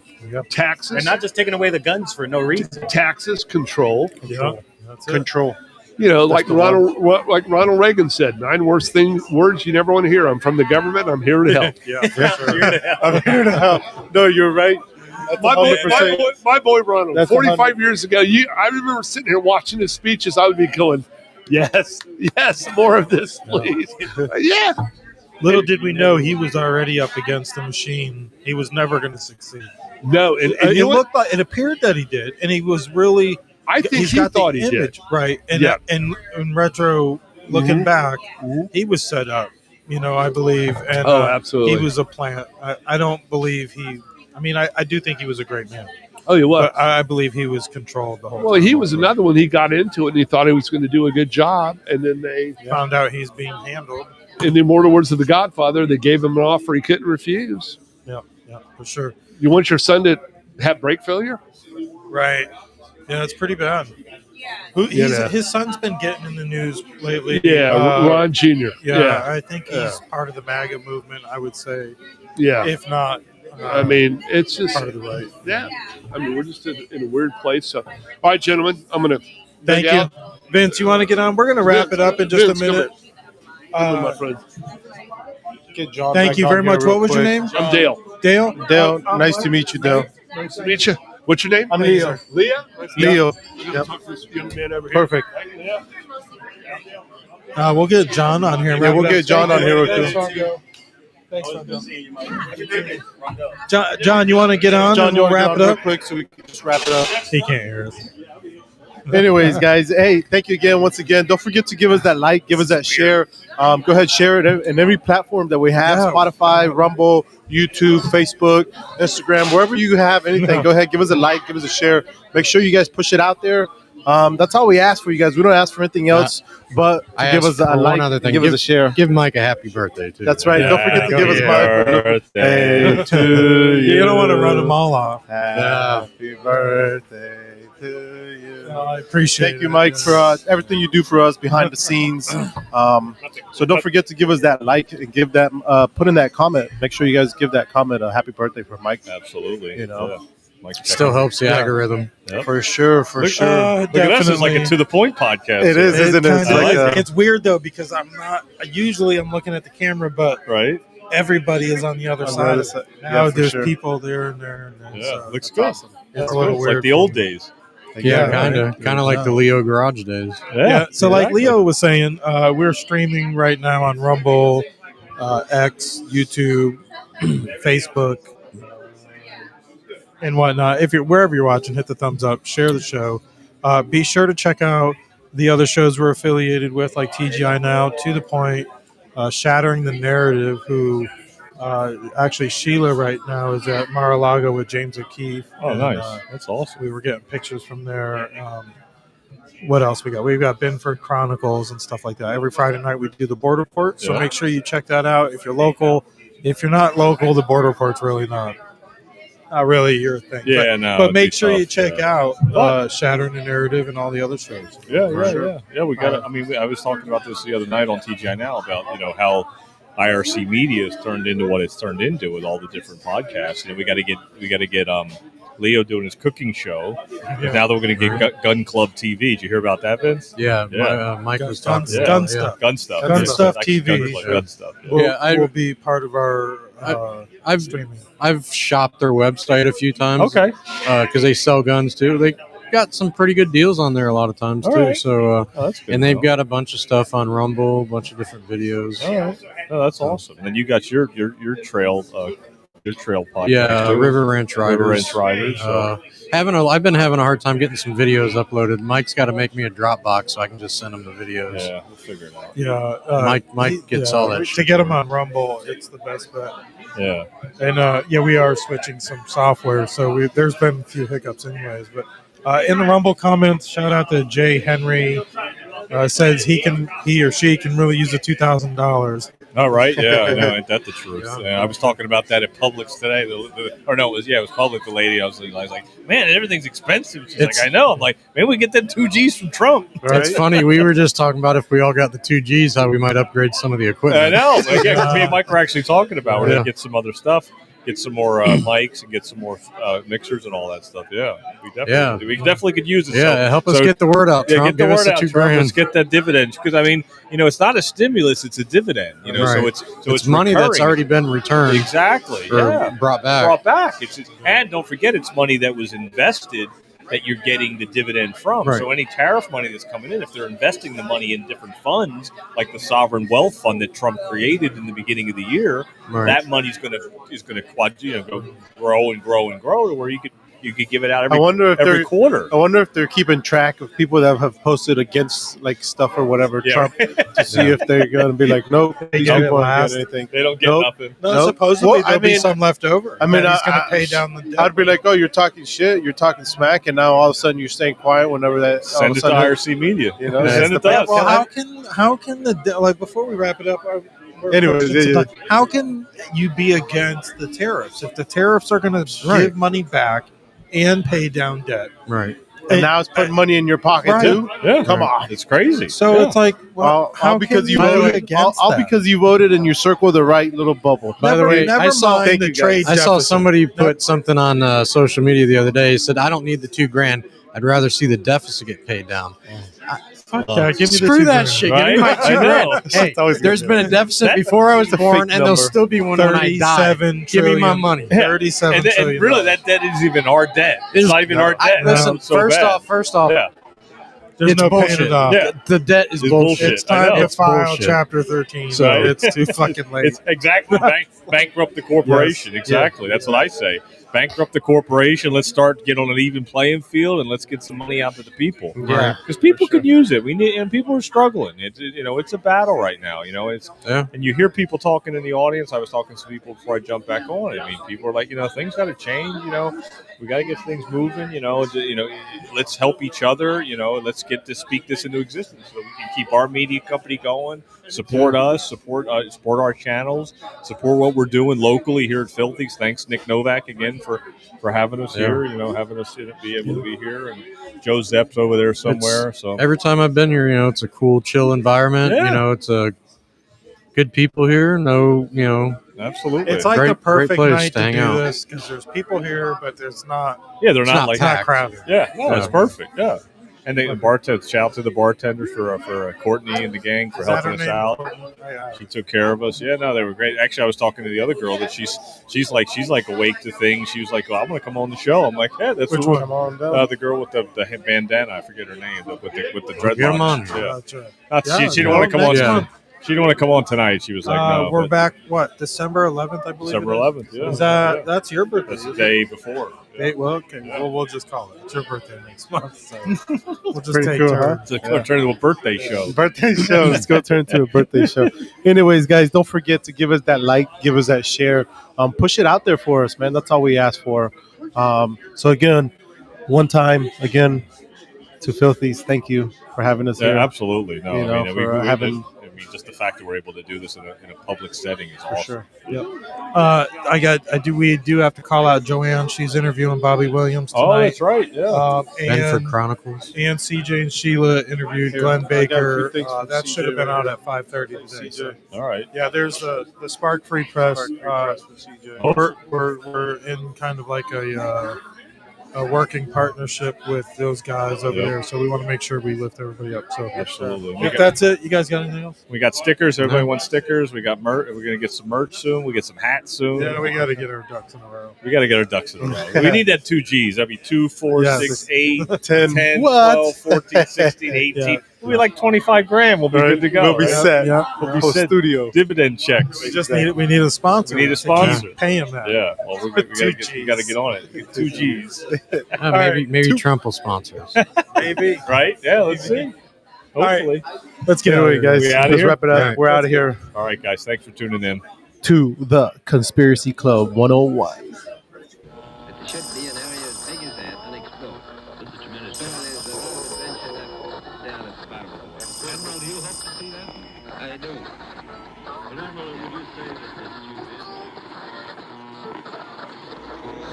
Taxes. They're not just taking away the guns for no reason. Taxes, control. Control. Like Ronald Reagan said, 9 words you never want to hear. I'm from the government. I'm here to help. I'm here to help. No, you're right. My boy Ronald, 45 years ago, I remember sitting here watching his speeches. I would be going, yes, more of this, please. Yeah. Little did we know he was already up against the machine. He was never going to succeed. No, and it looked like it appeared that he did, and he was really. I think he thought he did, right? And in retro, looking back, he was set up. I believe, and absolutely, he was a plant. I don't believe he. I mean, I do think he was a great man. Oh, he was. But I believe he was controlled the whole time. Well, he was another one. He got into it, and he thought he was going to do a good job, and then they found out he's being handled. In the immortal words of The Godfather, they gave him an offer he couldn't refuse. Yeah, for sure. You want your son to have brake failure? Right. Yeah, it's pretty bad. His son's been getting in the news lately. Yeah, Ron Jr. Yeah, I think he's part of the MAGA movement, I would say. Yeah. If not, I mean, it's just part of the right. Yeah. I mean, we're just in a weird place. So, all right, gentlemen, I'm going to thank you. Vince, you want to get on? We're going to wrap it up in just a minute. My friend. Get John Thank back you on very here much. real What was your quick. name? I'm Dale. Dale? Dale, nice to meet you, Dale. Nice to meet you. What's your name? I'm Leo. Leah? Leo. We're going to talk to this young man over here. Perfect. We'll get John on here. Yeah, we'll get John on here real quick. Thanks, John, you want to get on? John, and you we'll wanna wrap get it on up real quick so we can just wrap it up. He can't hear us. Anyways, guys, hey, thank you again. Once again, don't forget to give us that like, give us that share. Go ahead, share it in every platform that we have: Spotify, Rumble, YouTube, Facebook, Instagram, wherever you have anything. Go ahead, give us a like, give us a share. Make sure you guys push it out there. That's all we ask for, you guys. We don't ask for anything else, but to give us a like, give us a share. Give Mike a happy birthday too. That's right. Don't forget to give us my birthday to you. You don't want to run them all off. Happy birthday to you. I appreciate it. Thank you, Mike, for everything you do for us behind the scenes. So don't forget to give us that like and give that put in that comment. Make sure you guys give that comment a happy birthday for Mike. Absolutely. You know. Yeah. Still helps the algorithm. Yep. For sure. Look at this. It's like a to the point podcast. It is, isn't it? It's weird though because I'm looking at the camera, but everybody is on the other side. Now there's people there and there. And there, so looks good. Awesome. It's a little It's weird. like the old days. Yeah, kind of like the Leo Garage days. Yeah. So like Leo was saying, we're streaming right now on Rumble, X, YouTube, Facebook, and whatnot. If you're wherever you're watching, hit the thumbs up, share the show. Be sure to check out the other shows we're affiliated with, like TGI Now, To the Point, Shattering the Narrative, who actually Sheila right now is at Mar-a-Lago with James O'Keefe. Oh, nice. That's awesome. We were getting pictures from there. What else we got? We've got Binford Chronicles and stuff like that. Every Friday night we do the Board Report, so make sure you check that out if you're local. If you're not local, the Board Report's really not really your thing. Yeah, but make sure you check out Shattering the Narrative and all the other shows. Yeah. We got. I mean, I was talking about this the other night on TGI Now about how IRC Media has turned into what it's turned into with all the different podcasts. And we got to get Leo doing his cooking show. Yeah. Now that we're going to get Gun Club TV. Did you hear about that, Vince? Yeah. Mike was talking about Gun Stuff TV. Gun Stuff. Will be part of our streaming. I've shopped their website a few times. Okay. Because they sell guns too. They got some pretty good deals on there a lot of times too. Right. So that's good, and they've got a bunch of stuff on Rumble, a bunch of different videos. All right. Oh, that's awesome. And then you got your trail podcast. Yeah, River Ranch Riders. So. I've been having a hard time getting some videos uploaded. Mike's got to make me a Dropbox so I can just send him the videos. Yeah, we'll figure it out. Yeah, Mike gets all that to shit. get them on Rumble. It's the best bet. Yeah, and we are switching some software, so there's been a few hiccups, anyways. But in the Rumble comments, shout out to Jay Henry. Says he or she can really use the $2,000. All right, yeah, I know, ain't that the truth? Yeah. I was talking about that at Publix today. It was Publix. The lady, I was like, man, everything's expensive. She's like, I know. I'm like, maybe we get them 2Gs from Trump. Right? It's funny. We were just talking about if we all got the 2Gs, how we might upgrade some of the equipment. I know. Like, me and Mike were actually talking about we're gonna get some other stuff. Get some more mics and get some more mixers and all that stuff. Yeah, we definitely could use it. Yeah, help us get the word out. Trump. Get the word out. $2,000. Let's get that dividend because I mean, it's not a stimulus; it's a dividend. Right. So it's money recurring. that's already been returned. Exactly. Or brought back. And don't forget, it's money that was invested that you're getting the dividend from. Right. So any tariff money that's coming in, if they're investing the money in different funds, like the sovereign wealth fund that Trump created in the beginning of the year, that money is going to go grow and grow and grow to where you could give it out every quarter. I wonder if they're keeping track of people that have posted against like stuff or whatever Trump to see if they're going to be like, nope, these people don't get anything. They don't get nothing. No, supposedly there'll be some left over. I mean, he's going to pay down the debt. I'd be like, oh, you're talking shit, you're talking smack, and now all of a sudden you're staying quiet whenever that. Send it to IRC Media. Send it to us. Well, how can the before we wrap it up? Anyways, how can you be against the tariffs if the tariffs are going to give money back and pay down debt? Right. and now it's putting money in your pocket Right. too. Yeah, Come on. it's crazy. So it's like, well, how all because can you be voted. against All that? because you voted and you circled the right little bubble. By the way, never I saw mind the trade I saw deficit. somebody put something on social media the other day. He said, "I don't need the $2,000. I'd rather see the deficit get paid down." Fuck that, give me the Screw $2 that grand. shit. Right? Give me my I know. $2,000. Hey, It's always there's good. been a deficit before I was That's a born, fake and there'll number. still be one when I die. 37 Give me my trillion. money. Yeah. 37 And trillion. really, that debt isn't even our debt. It's It's- not even our debt. Listen, It's so first bad. off, Yeah. There's it's no paying bullshit. it off. Yeah. The debt is It's bullshit. bullshit. It's time I know. to It's file bullshit. Chapter 13. So- So it's too fucking late. It's exactly bankrupt the corporation. Yes. Exactly. That's what I say. Bankrupt the corporation. Let's start get on an even playing field and let's get some money out to the people. Yeah. Because people could use it. We need, and people are struggling. It's a battle right now. And you hear people talking in the audience. I was talking to people before I jumped back on. I mean, people are like, things got to change. We got to get things moving. Let's help each other. Let's speak this into existence so we can keep our media company going. Support us. Support our channels. Support what we're doing locally here at Filthy's. Thanks, Nick Novak, again for having us here. Having us be able to be here. And Joe Zepp's over there somewhere. So Every time I've been here, it's a cool, chill environment. Yeah. It's a good people here. No, absolutely. It's like Great- the perfect great place night to to hang do out. this because there's people here, but there's not. Yeah, they're It's not not like It's not packed. crowded. Yeah, no, it's Yeah. perfect. Yeah, and the bartenders. Shout out to the bartenders for Courtney and the gang for Is that helping her us name? out. Yeah. She took care of us. Yeah, no, they were great. Actually, I was talking to the other girl that she's like awake to things. She was like, "Well, I'm going to come on the show." I'm like, "Yeah, that's Which what- one? Come on down. the girl with the bandana. I forget her name. With the dreadlocks. Get 'em on. Yeah. Gotcha. She didn't well, want to come on. next Yeah. month. She didn't want to come on tonight. She was like, "No." We're but back. What, December 11th? I believe. December it is? 11th. Yeah, Is that yeah. that's your birthday? That's the isn't it? day before. Yeah. Well, okay. Well, we'll just call it. It's your birthday next month, so we'll just Pretty take cool, huh? turns. It's going to turn into a birthday show. Birthday show. Let's go turn into a birthday show. Anyways, guys, don't forget to give us that like, give us that share. Push it out there for us, man. That's all we ask for. So again, one time again to Filthy's, thank you for having us Yeah, here. absolutely. No, just the fact that we're able to do this in a public setting is For awesome. sure. Yep. We do have to call out Joanne. She's interviewing Bobby Williams tonight. Oh, that's right. Yeah. Benford And Chronicles. CJ and Sheila interviewed Here, Glenn I got a few Baker. things from That CJ should have been right out here. at 5:30 today. So. All right. Yeah, there's the Spark Free Press. We're in kind of like a working partnership with those guys over Yep. there, so we want to make sure we lift everybody up. So Absolutely. if that's it, you guys got anything else? We got stickers. Everybody wants stickers. We got merch. We're gonna get some merch soon. We get some hats soon. Yeah, we got to get our ducks in a row. We got to get our ducks in a row. We need that 2 G's. That'd be 2, 4, Yes. 6, 8, 10. 10, What? 12, 14, 16, 18. Yeah. We'll be like 25 grand. We'll be good to go. We'll be right? set. Yeah, We'll be We'll set studio. dividend checks. we just need a sponsor. We need a to keep sponsor. Paying that. Yeah. Well, we got to get on it. Get 2 G's. Maybe Trump will sponsor us. Maybe. Right? Yeah. Let's see. Hopefully. Let's get Anyway, guys, We outta let's here? wrap it up. All right. We're out of here All right, guys. Thanks for tuning in. to the Conspiracy Club 101. It should be an area as big as that unexplored. This is tremendous. There's a little adventure left down at the bottom of the well. Admiral, do you hope to see that? I do. Well, Admiral, would you say that this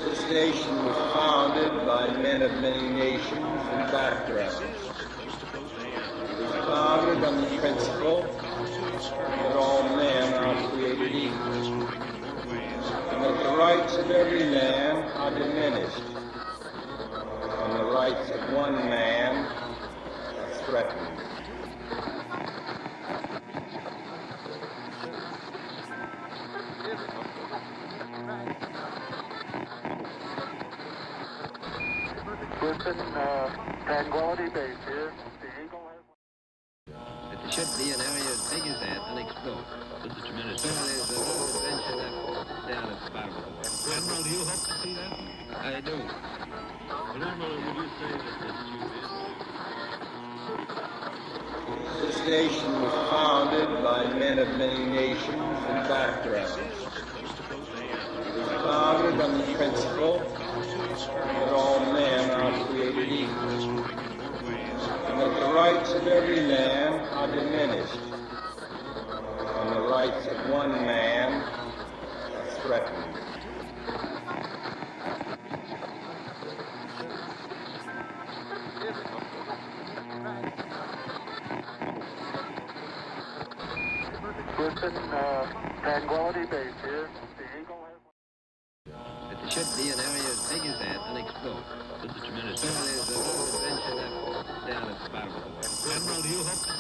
This nation was founded by men of many nations and backgrounds. It was founded on the principle that all men are created equal, and that the rights of every man are diminished, and the rights of one man are threatened. Houston, Tranquility Base here. The Eagle has... It should be an area as big as that unexplored. This is tremendous. There's a little adventure left down at the bottom of the well. Admiral, do you hope to see that? I do. Well, Admiral, would you say that This nation was founded by men of many nations and backgrounds. It was founded on the principle that all men are created equal, and that the rights of every man are diminished, and the rights of one man are threatened. Houston, Tranquility Base here. The Eagle has... It should be an area as big as that unexplored. This is tremendous. So there's a little adventure left down at the bottom of the water. Admiral, do you hope to see